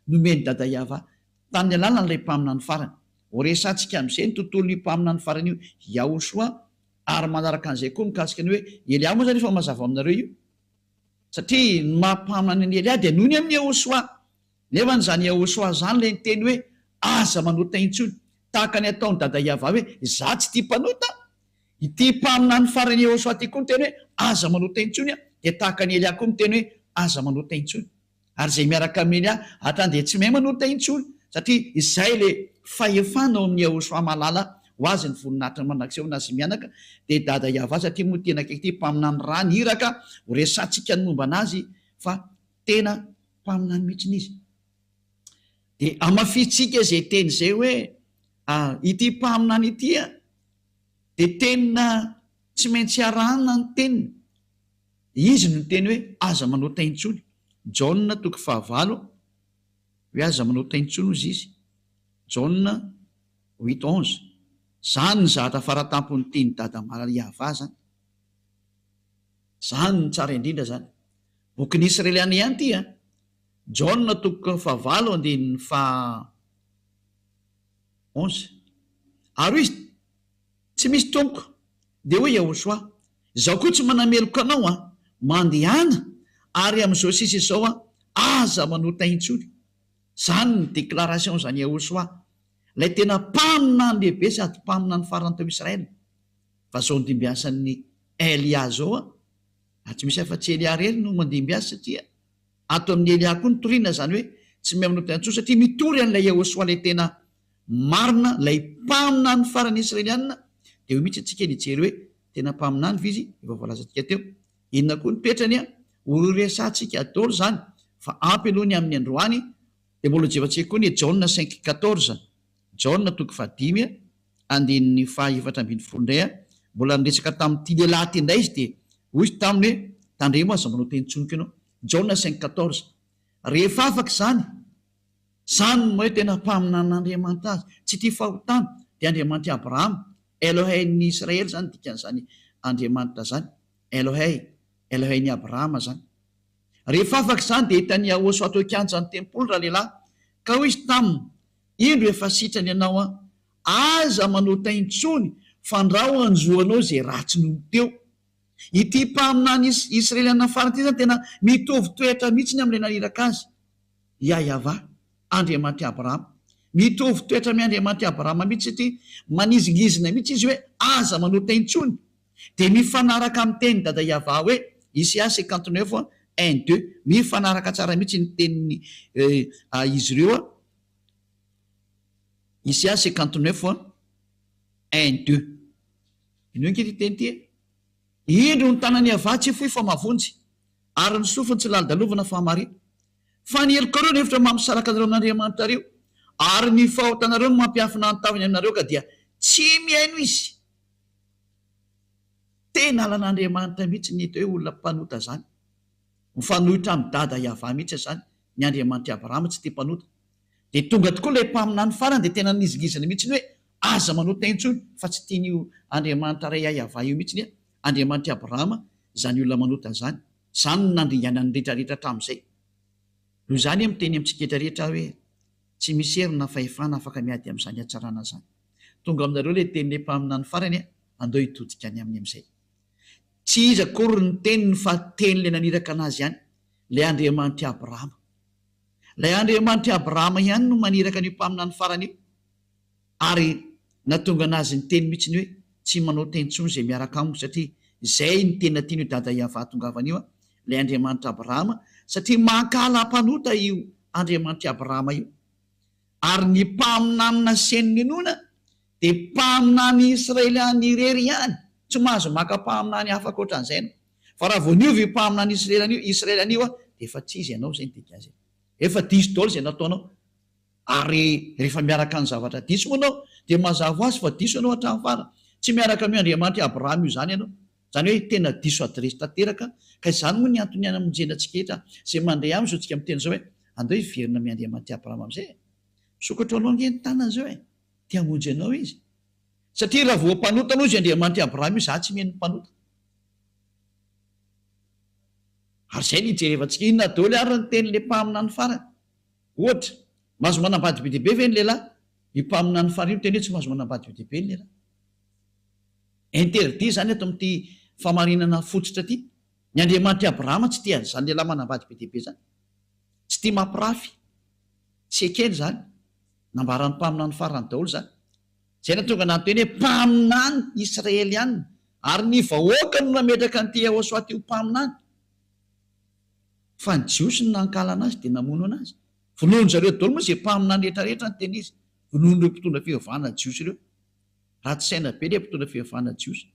nomeny dada Yava tany alalany ilay mpaminany farany horesantsika amin'izay ny tontolo ny mpaminany farany io Jehosoa ary manaraka an'izay koa mikasika ny hoe Elia moa zany efa mazava aminareo io satria ny mampaminany ny Elia de nohony amin'ny Jehosoa nefa nyzany Jehosoa zany le nyteny hoe aza manota intsony tahaka ny ataony dada Yava hoe za tsy tia mpanota ity mpaminany farany Jehosoa ty koa miteny hoe aza manota intsony de tahaka ny Elia koa miteny hoe aza manota intsony ary zay miaraka amin'ny Elia hatrany de tsy mahay manota intsony satria izay le fahefana ao amin'ny Jehosoa malala ho azy ny voninahitra manakseho nazy mianaka de dada Yava satria moa tena kaiky ty mpaminany rany hiraka ho resantsika ny momba anazy fa tena mpaminany mihitsiny izy de amafitsika zay teny zay hoe ity mpaminany ity de tena tsy maintsy arahana ny teniny izy no teny hoe aza manota intsony Jauna 9:9 hoe aza manota intsony izy Jauna 8:11 zany ny zahatra faratampony teny dada maly Yava zany zany ny tsara indrindra zany bokin'ny Israeliana ihany ty Jauna 9:9 andiny 11 ary izy tsy misy tompoko de hoe Jehosoa zaho koa tsy manameloka anao mandehana ary am'izao sisa izao aza manota intsony zany ny déclaration zany Jehosoa lay tena mpaminany lehibe sady mpaminany farany tao Israela fa zao ndimbiasan'ny Elia zao tsy misy afa-tsy Elia rery no mandimbiasa satria ato amin'ny Elia koa nitoriana zany hoe tsy mahay manota intsony satria mitory an'ilay Jehosoa lay tena marina lay mpaminany farany Israeliana de ho mihitsy atsika nijery hoe tena mpaminany vizy efa voalazatsika teo inona koa nipetrany ororesantsika adolo zany fa ampy alohany amin'ny androany de mbola jevatsika koa ny Jauna 5:14 Jauna 5:5 andin'ny fahaefatra ambin'ny folo indray mbola niresaka tamin'ity lehilahy ty indray izy de hoy izy taminy hoe tandremo aza manao teny tsoniko ianao Jaona 5:14 rehefa afaka zany moa hoe tena mpaminan'Andriamanitra azy tsy ty fahotana de Andriamanitra Abrahama Elohei-ny Israely zany dikan'izany Andriamanitra zany Elohei-ny Abrahama zany rehefa afaka zany de hitany ahoso atao kianjany tempolo raha lehilahy ka hoy izy taminy indro efa sitrany ianao aza manao taintsony fandrao anjoanao zay ratsy noho teo ity mpaminany Israeliana farany ty zany tena mitovy toetra mihitsy ny am'ilay naniraka azy Yahva Andriamanitra Abrahama mitovy toetra amin'ny Andriamanitra Abrahama mihitsy satria manizingizina mihitsy izy hoe aza manao taintsony de mifanaraka amin'ny teny dada Yahva hoe Isaia 59 1-2 mifanaraka tsara mihitsy ny teniny izy ireo Isaia 59 1-2 ino nky teny ty indro ny tanany Yahva tsy foy fa mavonjy ary ny sofiny tsy lalidalovana fa mari fa ny helokareo nefitra mampisaraka anareo n'Andriamanitra reo ary ny fahotanareo no mampiafina nytaviny aminareo ka dia tsy mihaino izy tena alan'Andriamanitra mihitsy ny hita hoe olona mpanota zany mifanohitra amin'ny dada Yahva mihitsy zany ny Andriamanitra Abrahama tsy tia mpanota de tonga tokoa ilay mpaminany farany de tena nizigizana mihitsy ny hoe aza manao taintsony fa tsy tian'io Andriamanitra ray Yahva io mihitsy ny Andriamanitra Abrahama zany olona manota zany no nandringanany rehetrarehetra hatramin'izay noho zany miteny amintsika rehetra hoe tsy misy herina fahefana afaka miady amin'izany hatsarana zany tonga aminareo le teny le mpaminany farany andao hitodika any amin'ny amin'izay tsy izy akory ny teniny fa teny le naniraka anazy ihany le Andriamanitra Abrahama lay Andriamanitra Abrahama ihany no maniraka ny mpaminany farany io ary natonga anazy ny teny mihitsy ny hoe tsy manao tentsony zay miaraka amiko satria zay ny tena tiany dada Yahva tongavan'io lay Andriamanitra Abrahama satria mankala mpanota io Andriamanitra Abrahama io ary ny mpaminanina senyninoana de mpaminany Israeliany irery ihany tsy mahazo maka-paminany afaka ohatran'izay no fa raha vo niovy mpaminany Israelianio de efa tsy izy ianao zay ny dika zay efa diso daholo zay nataonao ary rehefa miaraka ny zavatra diso moa anao de mazava azy fa diso ianao hatramin'ny farany tsy miaraka amin'ny Andriamanitra Abrahama io zany ianao zany hoe tena diso adresy tanteraka ka izany moa ny antony any amonjenantsika etra zay mandray aminy zao tsika miteny zao hoe andao hiverina amin'ny Andriamanitra Abrahama am'izay sokatra anao ngeny tanana zao te hamonjy anao izy satria raha vo mpanota anao izy Andriamanitra Abrahama io za tsy miheno mpanota ary zay nijerevantsika inona daholo ary ny teny le mpaminany farany ohatra mahazo manambady be dehibe ve ny lehilahy impaminany farany io teny hoe tsy mahazo manambady be dehibe ny lehilahy interdit zany ato amin'ity famarinana fototra ty ny Andriamanitra Abrahama tsy tia zany lehilahy manambady be dehibe zany tsy tia mampirafy tsy ekely zany nambarany mpaminany farany daholo zany zay natonga nanteny hoe mpaminany Israeliana ary ny vahoaka no nametraka ny ty Ahosoaty io mpaminany fa ny jiosy no nankala anazy de namono anazy vonoany zareo daholo moa zay mpaminany rehetrarehetra ny teny izy vonoany ireo mpitondra fihevana jiosy ireo ratsy saina be le mpitondra fihevana jiosy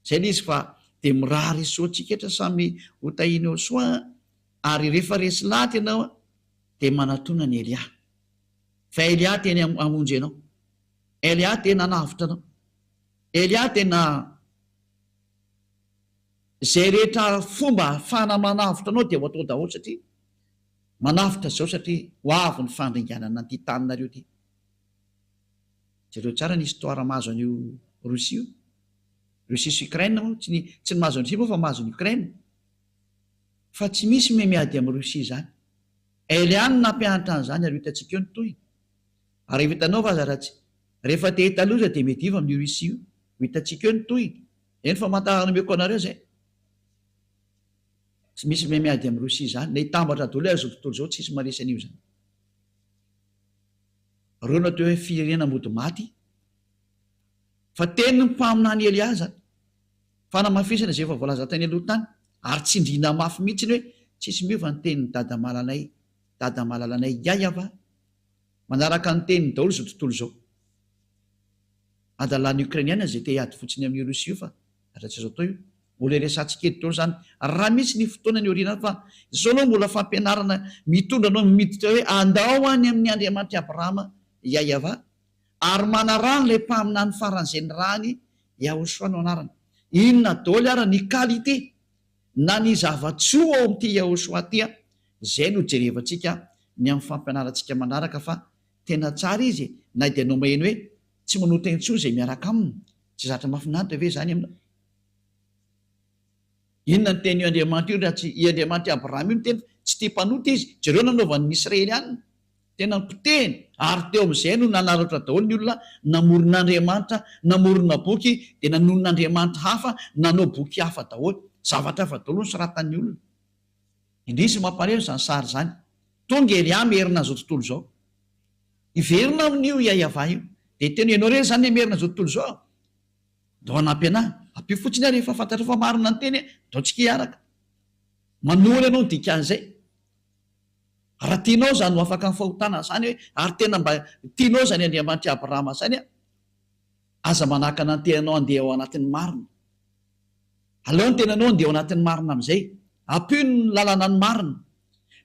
zay le izy fa de mirary soatsika etra samy hotahiny ao soa ary rehefa resy lahatra ianao de manatona ny Elia fa Elia teny amonjy ianao Elia tena navitra anao Elia tena zay rehetra fomba fana manavitra anao de ho atao daholo satria manavitra zao satria ho avy ny fandringanana ty taninareo ty zareo tsara ny histoira mahazo an'io Rosia sy Ukraine moa tsy ny mahazo any Rosia moa fa mahazo ny Ukraine fa tsy misy miady amin'ny Rosia zany Eliany nampianatra an'izany ary hitantsika eo ny tohiny ary rehefa hitanao fa aza ratsy rehefa te hitaloza de mety iva amin'ny Rosia io hitantsika eo ny tohiny eny fa mantanomeko anareo zay tsy misy miady amin'ny Rosia zany le hitambatra daholo azo tontolo zao tsisy maresy an'io zany reo natao hoe firenena mody maty fa teny ny mpaminany Elia zany fanamafisana zay efa voalaza tany aloha tany ary tsindrina mafy mihitsy ny hoe tsisy miova ny tenin'ny dada malalanay Yahva manaraka ny teniny daholo zao tontolo zao adalan'ny Ukrainiana zay te hiady fotsiny amin'ny Rosia io fa ratsy zao tao io mbola resantsika eto daholo zany raha misy ny fotoana ny oriana fa zao anao mbola fampianarana mitondra anao miditra hoe andao any amin'ny Andriamanitra Abrahama Yahva ary manarano le mpaminany faran'izay ny rany Yahosoa no anarana. Inona daholo ara ny qualité na ny zavatsoa ao amin'ity Yahosoa tya, zay no jerevantsika ny amin'ny fampianarantsika manaraka fa tena tsara izy. Na dia anao maheno hoe tsy manota intsony zay miaraka aminy, tsy zatra mahafinaritra ve zany amina? Inona ny teny io Andriamanitra io raha tsy i Andriamanitra Abrahama io no teny tsy tia mpanota izy, jereo nanaovan'ny Israely ihany tena nipoteny, ary teo amin'izay no nanaratra daholo ny olona namoron'Andriamanitra, namorona boky dia nanonon'Andriamanitra hafa, nanao boky hafa daholo, zavatra hafa daholo no soratan'ny olona. Indrisy mampareo zany sary zany. Tonga Elia merina zao tontolo zao, iverina amin'io Yahava io, dia teny ianao reny zany merina zao tontolo zao, dao anampy anahy, ampio fotsiny rehefa fantatra fa marina ny teny, dao tsika hiaraka, manory ianao ny dikan'izay. Raha tianao zany ho afaka ny fahotana zany hoe, ary tena mba tianao zany Andriamanitra Abrahama zany, aza manakana ny tenanao andeha ao anatin'ny marina. Aleo ny tenanao andeha ao anatin'ny marina amin'izay, ampio ny lalana ny marina.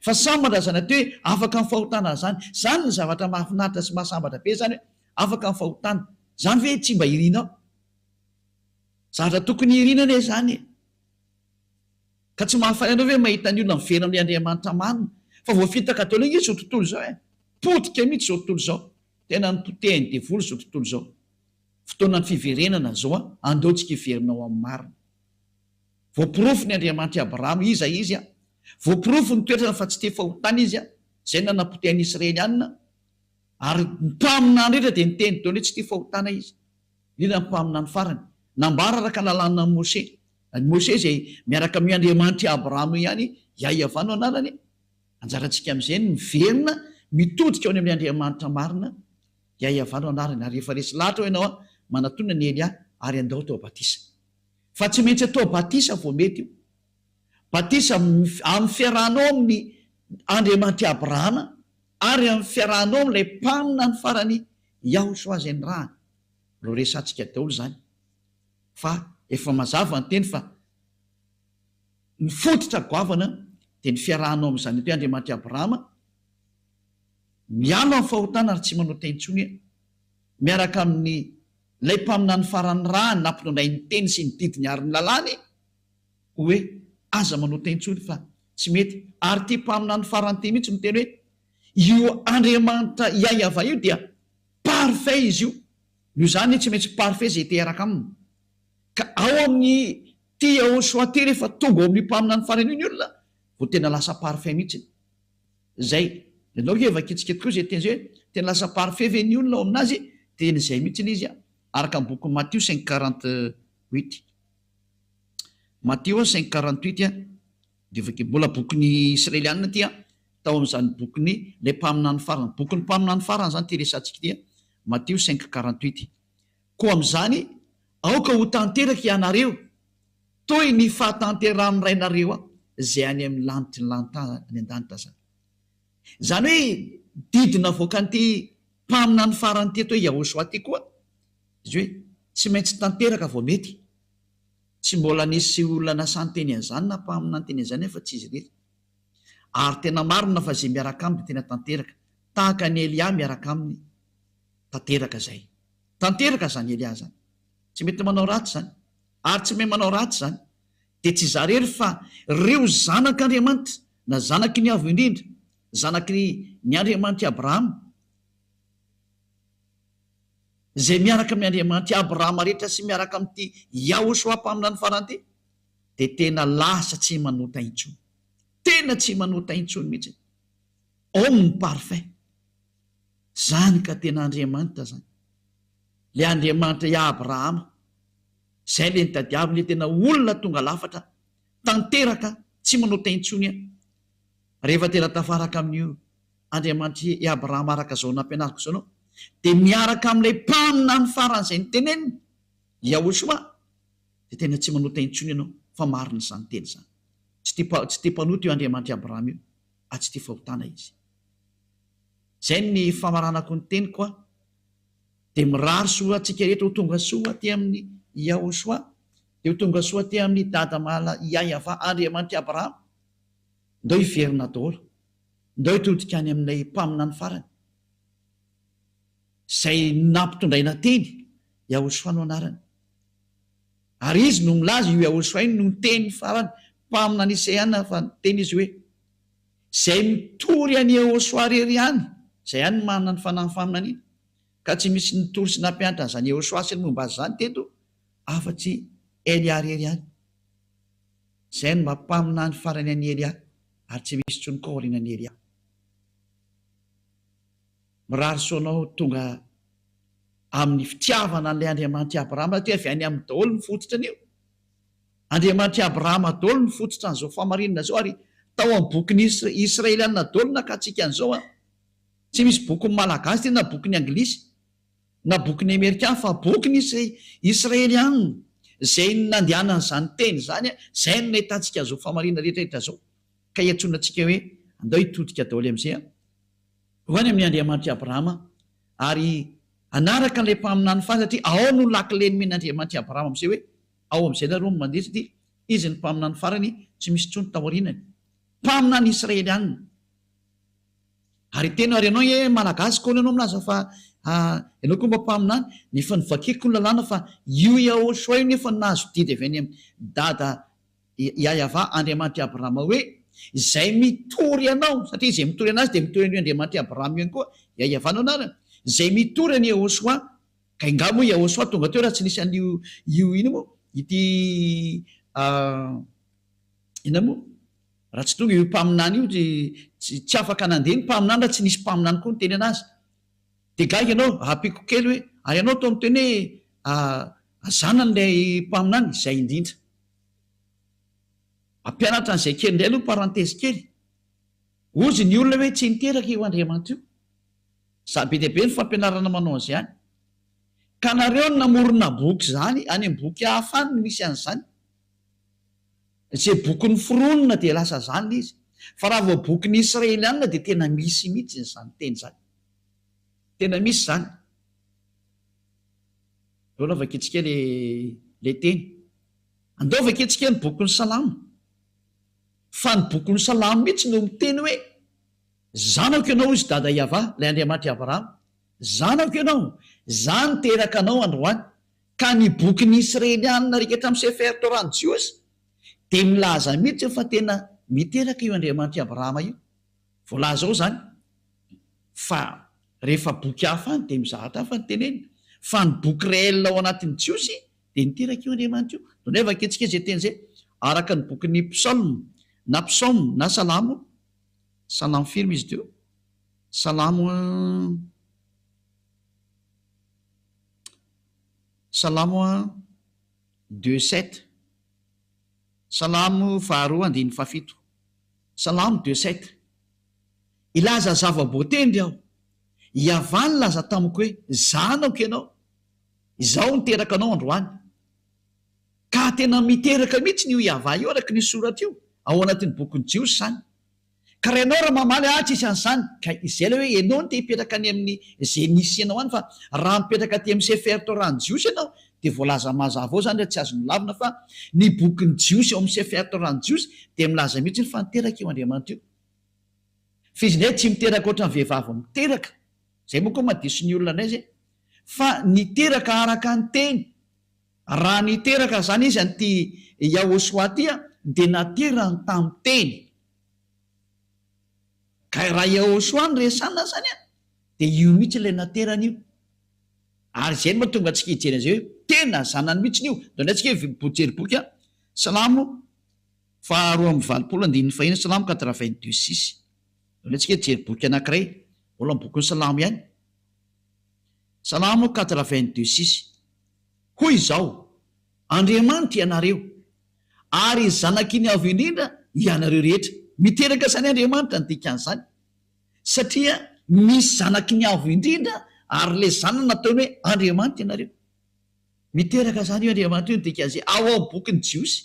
Fa sambatra zany aty hoe afaka ny fahotana zany, zany ny zavatra mahafinaritra sy mahasambatra be zany hoe afaka ny fahotana. Zany ve tsy mba irinao? Zavatra tokony irina ane zany. Ka tsy mahafaly anao ve mahita ny olona miverina amin'ny Andriamanitra marina? Fa voafitaka daholo izy zao tontolo zao potika mihitsy zao tontolo zao, tena nipotehiny devoly zao tontolo zao. Fotoana ny fiverenana zao andeontsika iverinao amin'ny marina. Voapirofo ny Andriamanitra Abrahama iza izy voapirofo ny toetrana fa tsy te fahotana izy zay nanapotehany Israely ihany, ary mpaminany rehetra dia niteny daholo hoe tsy te fahotana izy. Indrindra mpaminany farany nambara araka lalàna Mose. Mose zay miaraka amin'ny Andriamanitra Abrahama ihany Yahava no anarany. Anjarantsika amin'izay miverina mitodika ao amin'ny Andriamanitra marina Yahava no anarany. Ary rehefa resy lahatra ho ianao manatona ny Elia ary andao tao batisa. Fa tsy maintsy atao batisa vao mety io. Batisa amin'ny fiarahanao amin'ny Andriamanitra Abrahama ary amin'ny fiarahanao amin'ilay mpamina ny farany Yahosoa zay ny rahany. Ro resantsika daholo zany. Fa efa mazava ny teny fa ny fototra goavana dia ny fiarahanao amin'izany hoe Andriamanitra Abrahama, miala amin'ny fahotana ary tsy manota intsony, miaraka amin'ny lay mpamina ny farany rahany nampinondray ny teny sy ny didiny ary ny lalàny, hoe aza manota intsony fa tsy mety. Ary ty mpamina ny farany ty mihitsy no teny hoe io Andriamanitra Yahava io dia parfait izy io. Io zany tsy maintsy parfait zay teraka aminy. Ka ao amin'ny ty Yahosoa ty rehefa tonga ao amin'ny mpamina ny farany io ny olona, vao tena lasa parfait mihitsy. Zay ianao heva kitsika tokoa zay teny zay hoe tena lasa parfait ve ny olona ao aminazy, teny izay mihitsy izy araka ny boky Matthieu 5:48. Matthieu 5:48 dia vaky mbola bokyny Israelianina ty tao amin'izany bokyny le mpamina ny farany, bokyny mpamina ny farany zany ty resantsika ty Matthieu 5:48. Koa amin'izany aoka ho tanteraka ianareo toy ny fahatanteran'ny rainareo zay any amin'ny lanitry ny lantana any an-danitra zany. Zany hoe didina voaka an'ity mpamina ny farany ty hoe Yahosoa ty koa izy hoe tsy maintsy tanteraka vao mety. Tsy mbola nisy olona nasany teny an'izany na mpamina ny teny an'izany fa tsy izy rery. Ary tena marina fa zay miaraka aminy tena tanteraka, tahaka ny Elia miaraka aminy tanteraka zay. Tanteraka zany Elia zany, tsy mety manao ratsy zany, ary tsy may manao ratsy zany. Dia tsy zarery fa reo zanak'Andriamanitra na zanaky ny avo indrindra, zanaky ny Andriamanitra Abrahama, zay miaraka amin'ny Andriamanitra Abrahama rehetra sy miaraka amin'ity Yahosoa mpamina ny farany ty, dia tena lasa tsy manota intsony, tena tsy manota intsony mihitsy. Ao ny parfait. Zany ka tena Andriamanitra zany, le Andriamanitra i Abrahama, zay le nitadiavy le tena olona tonga lafatra, tanteraka tsy manota intsony. Rehefa tena tafaraka amin'io Andriamanitra i Abrahama araka zao nampianariko zao anao, dia miaraka amin'ilay mpamina ny farany zay niteneniny Yahosoa, dia tena tsy manota intsony ianao fa marina zany teny zany. Tsy tia mpanota io Andriamanitra Abrahama io, tsy tia fahotana izy. Zay ny famaranako ny teny koa, dia mirary soa antsika rehetra ho tonga soa ty amin'ny Yahosoa, dia ho tonga soa ty amin'ny dada mala Yahava Andriamanitra Abrahama. Ndao hiverina daholo, ndao hitodika any amin'ilay mpamina ny farany. zay nampitondraina teny Yahosoa no anarany. Ary izy no milaza io Yahosoa iny no teny farany mpamina ny Seana fa teny izy hoe zay mitory any Yahosoa rery ihany, zay ihany manana ny fanahy faminaniana, ka tsy misy nitory sy nampianatra an'izany Yahosoa sy ny momba azy zany teto afa-tsy Elia rery ihany. Zay no mampamina ny farany any Elia, ary tsy misy tsony kaorianany Elia. Mirary soanao tonga amin'ny fitiavana an'ilay Andriamanitra Abrahama ty avy any amin'ny daholo ny fototra an'io. Andriamanitra Abrahama daholo ny fototra an'izao famarinana zao, ary tao amin'ny bokin'ny Israeliana daholo nakatsika an'izao a. Tsy misy bokin'ny malagasy ty na bokin'ny anglisy na bokin'ny amerikana fa bokin'ny Israeliana zay nandehanana zany teny zany a, zay no nahitantsika zao famarinana rehetrarehetra zao. Ka iantsoana antsika hoe andao hitodika daholo am'izay a ho any amin'ny Andriamanitra Abrahama, ary anaraka an'ilay mpaminany faly satria ao no lakileny men'Andriamanitra Abrahama am'izay hoe ao am'izay nareo mandeha satria izy ny mpaminany farany, tsy misy tsony taorianany, mpaminany Israeliana. Ary tena ary ianao e malagasy koa ianao milaza fa ianao koa mba mpaminany, nefa nivakeko ny lalàna fa io Yahosoa io nefa nahazo didy avy any amin'ny dada Yahava Andriamanitra Abrahama hoe zay mitory anao, satria zay mitory anazy dia mitory an'io Andriamanitra Abrahama ihany koa Yahava no anarany, zay mitory any Yahosoa. Ka ingamo moa Yahosoa tonga teo raha tsy nisy an'io ino moa ity ina moa raha tsy tonga io mpaminany io tsy afaka nandeha ny mpaminany raha tsy nisy mpaminany koa ny teny anazy. De gaga ianao apiko kely hoe ary ianao tao amin'ny teny hoe zanan'ilay mpaminany zay indrindra. Ampianatra an'izay kely indray aloha parantesy kely. Ozy ny olona hoe tsy niteraka io Andriamanitra io. Be dehibe ny fampianarana manao an'izay ihany. Ka nareo no namorona boky zany, any amin'ny boky hafa any no misy an'izany. Izay bokin'ny foronina dia lasa zany izy. Fa raha vao bokin'ny Israeliana dia tena misy mihitsy izany teny zany. Tena misy zany. Lola vaketsika le teny. Andao vaketsika ny bokin'ny Salamo. Fa ny bokin'ny Salamo mihitsy no miteny hoe zanako ianao izy dada Yahava, ilay Andriamanitra Abrahama, zanako ianao, za niteraka anao androany. Ka ny bokin'ny Israeliana rehetra amin'ny Sefer Torany Jiosy dia milaza mihitsy fa tena miteraka io Andriamanitra Abrahama io. Voalaza ao zany. Fa rehefa boky hafa any dia mizahatra hafa ny teneny. Fa ny boky réel ao anatin'ny Jiosy dia niteraka io Andriamanitra io. Donay vaketsika izay teny izay araka ny bokin'ny Psalme na Psaume na Salamo. Salamo firme izy teo. Salamo 2:7. Salamo 2:7. Salamo 2:7. Ilaza zava-boatendry aho. Yahava nilaza tamiko hoe zanako ianao, izaho niteraka anao androany. Ka tena miteraka mihitsy io Yahava io araka ny soratra io ao anatin'ny bokin'ny Jiosy zany. Ka raha ianao raha mamaly tsisy an'izany, ka izay ilay hoe ianao no te hipetraka any amin'ny izay nisy ianao any, fa raha mipetraka aty amin'ny Sefer Torany Jiosy ianao dia voalaza mazava ao zany raha tsy azo milavina fa ny bokin'ny Jiosy ao amin'ny Sefer Torany Jiosy dia milaza mihitsy fa niteraka io Andriamanitra io. Fizinay tsy miteraka ohatran'ny vehivavy miteraka. Zay moa koa madiso ny olona indray zay. Fa niteraka araka ny teny. Raha niteraka zany izy an'ity Yahosoa ty dia naterany tamin'ny teny. Ka raha Yahosoa ny resana zany dia io mihitsy ilay naterany io. Ary izay no mahatonga antsika hijery an'izay hoe tena zanany mihitsy io. Donay antsika hijery boky Salamo 2:20, Salamo 82:6. Donay antsika hijery boky anankiray mbola amin'ny bokin'ny Salamo ihany. Salamo 82:6. Hoy izao, Andriamanitra ianareo ary zanaky ny avy indrindra ianareo rehetra. Miteraka zany Andriamanitra ny dikan'izany. Satria misy zanaky ny avo indrindra ary le zanany nataony hoe Andriamanitra ianareo. Miteraka zany io Andriamanitra io ny dikan'izay ao amin'ny bokin'ny Jiosy,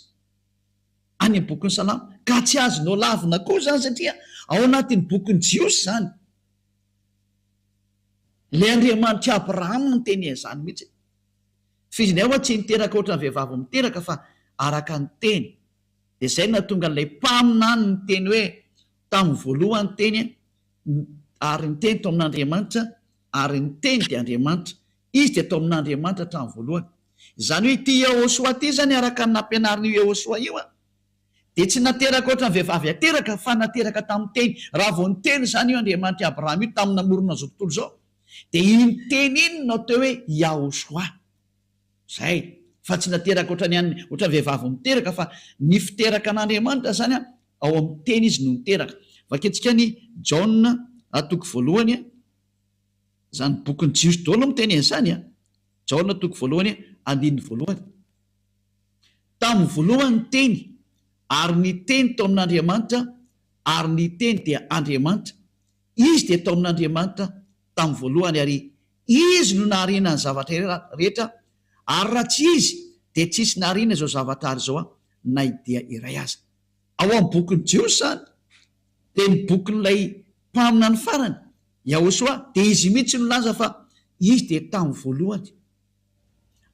any amin'ny bokin'ny Salamo. Ka tsy azonao lavina koa zany satria ao anatin'ny bokin'ny Jiosy zany. Le Andriamanitra Abrahama ny teny izany mihitsy. Fizinay hoa tsy niteraka ohatran'ny vehivavy miteraka fa araka ny teny. Dia izay nahatonga ilay mpaminany ny teny hoe tamin'ny voalohany teny ary ny teny tao amin'Andriamanitra ary ny teny dia Andriamanitra. Izy dia tao amin'Andriamanitra hatramin'ny voalohany. Izany hoe ity Yehoshua ty zany araka ny nampianarin'io Yehoshua io dia tsy nateraka oatra ny vehivavy ateraka fa nateraka tamin'ny teny. Raha vao ny teny zany io Andriamanitra Abraham io tamin'ny namorona zao tontolo zao, dia iny teny iny no atao hoe Yehoshua. Zay. Fa tsy nateraka oatra ny vehivavy miteraka, fa ny fiteraka an'Andriamanitra zany ao amin'ny teny izy no miteraka. Vakentsika ny Jaona toko voalohany zany bokin'ny Jiosy daholo miteny an'izany Jaona toko voalohany andininy voalohany. Tamin'ny voalohany teny, ary ny teny tao amin'Andriamanitra, ary ny teny dia Andriamanitra. Izy dia tao amin'Andriamanitra tamin'ny voalohany, ary izy no nahariana ny zavatra rehetra, ary raha tsy izy dia tsisy nahariana izao zavatra ary zao na idea iray aza. Ao amin'ny bokin'ny Jiosy zany dia ny bokin'ilay mpamina ny farany Yehoshua, dia izy mihitsy no laza fa izy dia tamin'ny voalohany,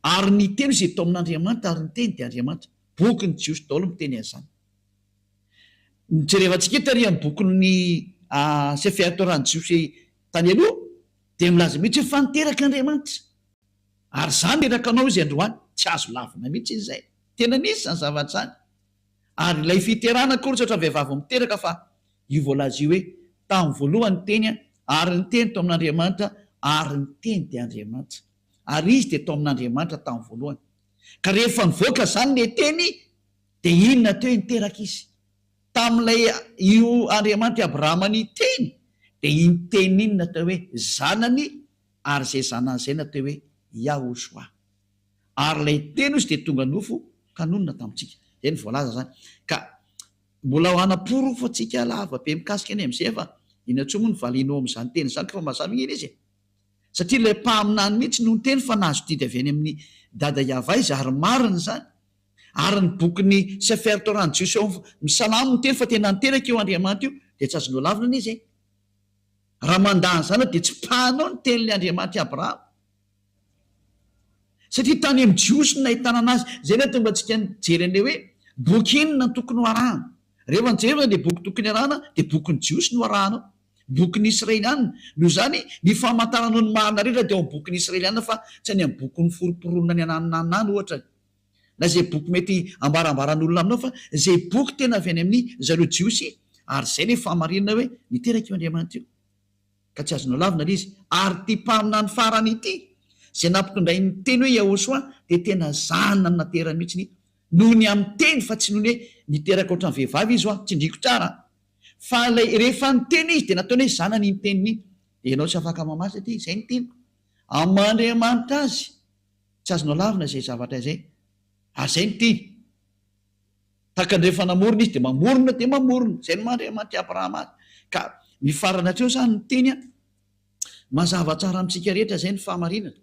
ary ny teny izay tao amin'Andriamanitra, ary ny teny dia Andriamanitra. Bokin'ny Jiosy daholo miteny an'izany. Jerevantsika tary amin'ny bokin'ny Sefer Torah-ny Jiosy tany aloha dia milaza mihitsy hoe fa niteraka Andriamanitra, ary zany niteraka anao izy androany, tsy azo lavina mihitsy izy zay. Tena nisy zany zavatra zany. Ary ilay fiterana koa tsy oatra vehivavy miteraka, fa io voalaza io hoe tamin'ny voalohany teny, ary ny teny tao amin'Andriamanitra, ary ny teny dia Andriamanitra, ary izy dia tao amin'Andriamanitra tamin'ny voalohany. Ka rehefa nivoaka zany le teny, dia inona teo niteraka izy tamin'ilay io Andriamanitra Abrahama ny teny, dia iny teny iny natao hoe zanany, ary zay zanan'izay natao hoe Yehoshua. Ary ilay teny izy dia tonga nofo kanonina tamintsika. Zay ny voalaza zany. Ka mbola ho hanaporo fa tsika lava be mikasika any amin'izay, fa inatsoa moa ny valinao amin'izany teny zany, fa mazava iny izy. Satria ilay mpaminany mihitsy no ny teny fa nahazo didy avy any amin'ny dada Yava izy, ary marina zany. Ary ny bokin'ny Sefer Torah-ny Jiosy misalamo ny teny fa tena niteraka io Andriamanitra io, dia tsy azonao lavina ny izy. Raha mandany zany dia tsy pahanao ny tenin'ilay Andriamanitra Abraham. Satria tany amin'ny Jiosy no nahitana anazy. Zay ny tonga antsika nijery an'ilay hoe boky inona no tokony ho arahana. Rehefa nijery dia boky tokony arahana, dia bokin'ny Jiosy no arahanao. Bokin'ny Israeliana. Noho izany ny famantaranao ny marina rehetra dia ao amin'ny bokin'ny Israeliana, fa tsy any amin'ny bokin'ny foroporonona ny anananany ohatra. Na zay boky mety ambarambaran'olona aminao, fa zay boky tena avy any amin'ny zareo Jiosy, ary zay ny fahamarinana hoe niteraka io Andriamanitra io. Ka tsy azonao lavina lay izy. Ary ty mpamina ny farany ity, zay nampitondray ny teny hoe Yehoshua, dia tena zanana ny naterany mihitsy noho ny amin'ny teny, fa tsy noho ny hoe niteraka ohatran'ny vehivavy izy tsy ndriko tsara. Fa rehefa ny teny izy dia nataony hoe zanany ny teniny. Dia ianao tsy afaka mamaky aty, zay ny teniko. Amin'Andriamanitra azy tsy azonao lavina zay zavatra izay. Ary zay ny teny. Taka ny rehefa namorona izy dia mamorona, zay ny Andriamanitra Abrahama azy. Ka ny farany hatreo zany ny teny mazava tsara amintsika rehetra, zay ny fahamarinana.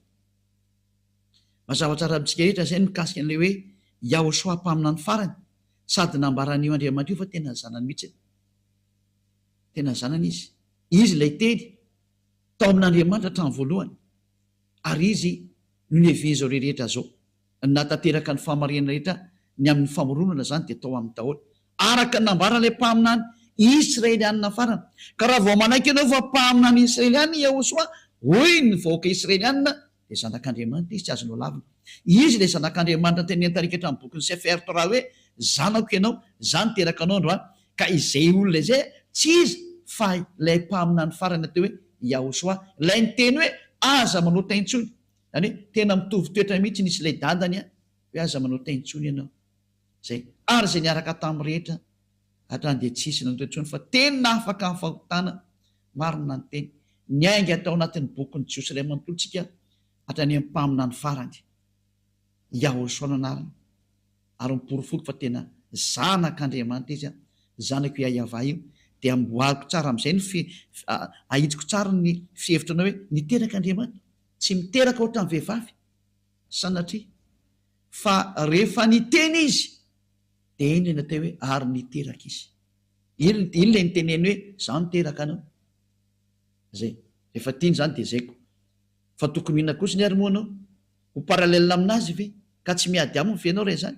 Mazava tsara amintsika rehetra zay mikasika an'ilay hoe Yehoshua mpamina ny farany, sady nambaran'io Andriamanitra io fa tena zanany mihitsy. Tena zanany izy. Izy ilay teny tao amin'Andriamanitra hatramin'ny voalohany, ary izy no nihevezao rehetra zao. Natateraka ny fahamarinana rehetra ny amin'ny famoronana zany dia tao amin'ny daholo, araka ny nambarana ilay mpaminany Israeliana farany. Ka raha vao manaiky ianao fa mpaminany Israeliana Yehoshua, hoy ny vahoaka Israeliana, dia zanak'Andriamanitra izy, tsy azonao lavina. Izy ilay zanak'Andriamanitra teny an-tarika eto amin'ny bokin'ny Sefer Torah hoe zanako ianao, zany teraka anao androany. Ka izay olona izay tsy izy fa ilay mpaminany farany atao hoe Yehoshua, ilay ny teny hoe aza manao taintsony. Zany hoe tena mitovy toetra mihitsy nisy ilay dadany hoe aza manao taintsony ianao. Zay. Ary zay niaraka tamin'ny rehetra hatrany dia tsisy nanao taintsony, fa tena afaka amin'ny fahotana marina ny teny. Ny ainga atao anatin'ny bokin'ny Jiosy iray manontolontsika hatrany amin'ny mpaminany farany Yehoshua no anarany, ary miporofoky fa tena zanak'Andriamanitra izy, zanako Yava io. Dia amboariko tsara amin'izay ny ahitsiko tsara ny fihevitranao hoe niteraka Andriamanitra, tsy miteraka ohatran'ny vehivavy sanatria, fa rehefa niteny izy dia iny natao hoe ary niteraka izy. Iny ilay niteneny hoe zaho niteraka anao. Zay. Rehefa tiany zany dia zayko. Fa tokony inona kosa ny ary moa anao ho paralelina aminazy ve, ka tsy miady aminy fenao re zany.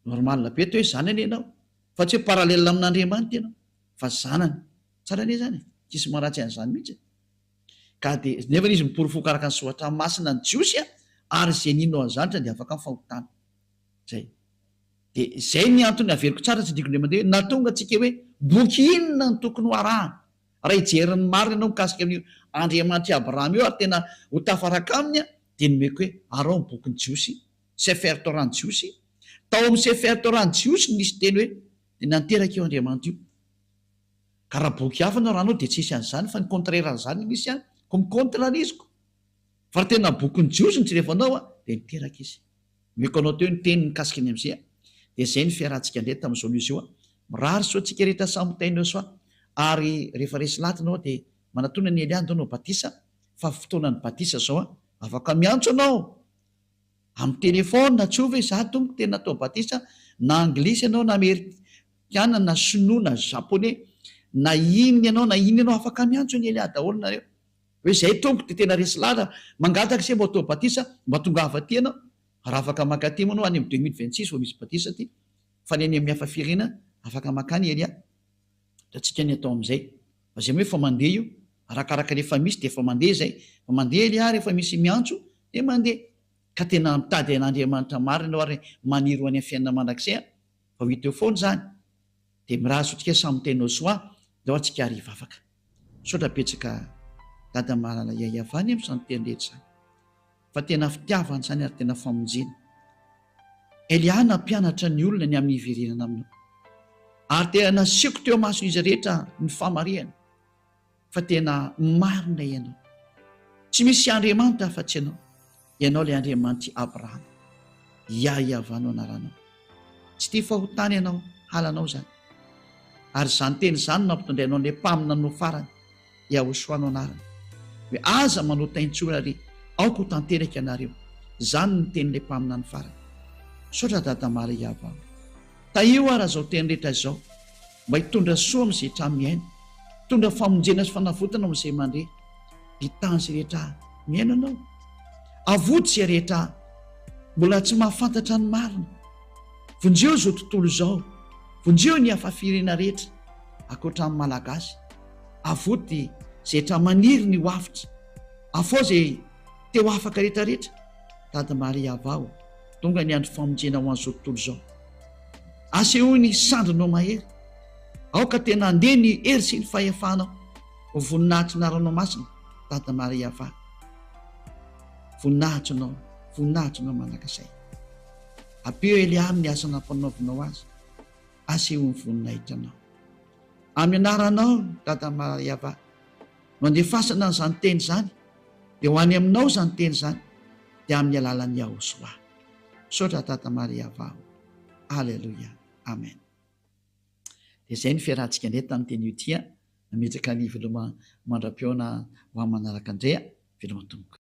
Normalina be atao hoe zanany ianao, fa tsy hoe paralelina amin'Andriamanitra ianao, fa zanany. Tsara ne zany, tsisy maratsy an'izany mihitsy. ka de nefa izy miporofoka araka ny soatra masina ny jiosy ary zay ninao an'zanitra de afaka mifahotana zay de zay ny antony averiko tsara tsy dikondre mandeha hoe natonga atsika hoe boky inona ny tokony ho arahana raha ijerin'ny marina anao mikasika amin'io andriamanitra abrahama io ary tena ho tafaraka aminy de nomeko hoe arao ny bokyny jiosy sefer torany jiosy tao amin'ny sefer torany jiosy nisy teny hoe de nanteraka eo andriamanitra io ka raha boky hafa anao raha anao de tsisy an'zany fa ny contrairan'zany misy any ko micontrariziko fa raha tena bokyny jiosy ny tsirefanao de niteraka izy meko anao teo ny teny mikasika ny am'zay de zay ny fiarahantsika ndreha tamin'izao izy io mirary so atsika rehetra samitainao soa ary rehefa resy latinao de manatona ny eliandro anao batisa fa fotoanany batisa zao afaka miantso anao amin'ny telefona tsova za tompoko tena natao batisa na anglisy ianao na amerikana na sinoa na japonais na inony ianao na iny ianao afaka miantso ny elia daholo nareo hoe zay tompoko de tena resy lata mangataka se mba atao batisa mba tonga avaty anao raha afaka makatimo anao any am 2026 vo misy batisa ty fa ny any ami'y hafa firina afaka makany elia da tsika ny atao am'zay fa zay hoe fa mandeha io arakaraka rehefa misy de fa mandeha zay fa mandeha elia rehefa misy miantso de mandeha ka tena mitady an'andriamanitra marina ao ary maniro any amin'ny fiainana mandrakzay fa ho iteo foany zany de mirazo tsika samitenao soa de ao atsika ariva afaka sotra petsaka dada malala iaiavany am'zany tenrehetra zany fa tena fitiavany zany ary tena famonjena elia nampianatra ny olona ny amin'ny iverenana aminao ary tena nasiako teo maso izy rehetra ny famariana fa tena marina ianao tsy misy andriamanitra afa-tsy ianao le andriamanitry abrahama iaiavanao anaranao tsy tia fahotany ianao halanao zany ary zany teny zany nampitondrainao le mpamina no farany iahosoanao anarany hoe aza manotaintsola ry aoko ho tanteraka ianareo zany ny teny le mpamina ny farany sotra dadamala iavao taio araha zao teny rehetra izao mba hitondra soa am'izay tramiaina hitondra famonjena sy fanavotana am'izay mandreha hitany zay rehetra miaina anao avoty zay rehetra mbola tsy mahafantatra ny marina vonjeo zao tontolo zao vonjeo ny afafirina rehetra akoatran'ny malagasy avoty zay rehetra maniry ny hoafitra afao zay teo afaka rehetrarehetra dada maria avao tonga ny andro famonjena ho an'izao tontolo zao asehoy ny sandrinao mahery aoka tena andeha ny hery sy ny fahefanao ho voninahitry naranao masina dada maria ava voninahitrinao manakasay apeo elia amin'ny asa nampanaovinao azy asehoy ny voninahitranao amin'ny anaranao dada maria ava no andefasana n'izany teny zany de ho any aminao zany teny zany de amin'ny alalany ahosoa sotra dada maria ava alleloia amen de zay ny fiarahantsika ndray tamin'ny teny io tia nametraka ny veloma mandram-peona ho amin'ny manaraka andrea veloma tomoko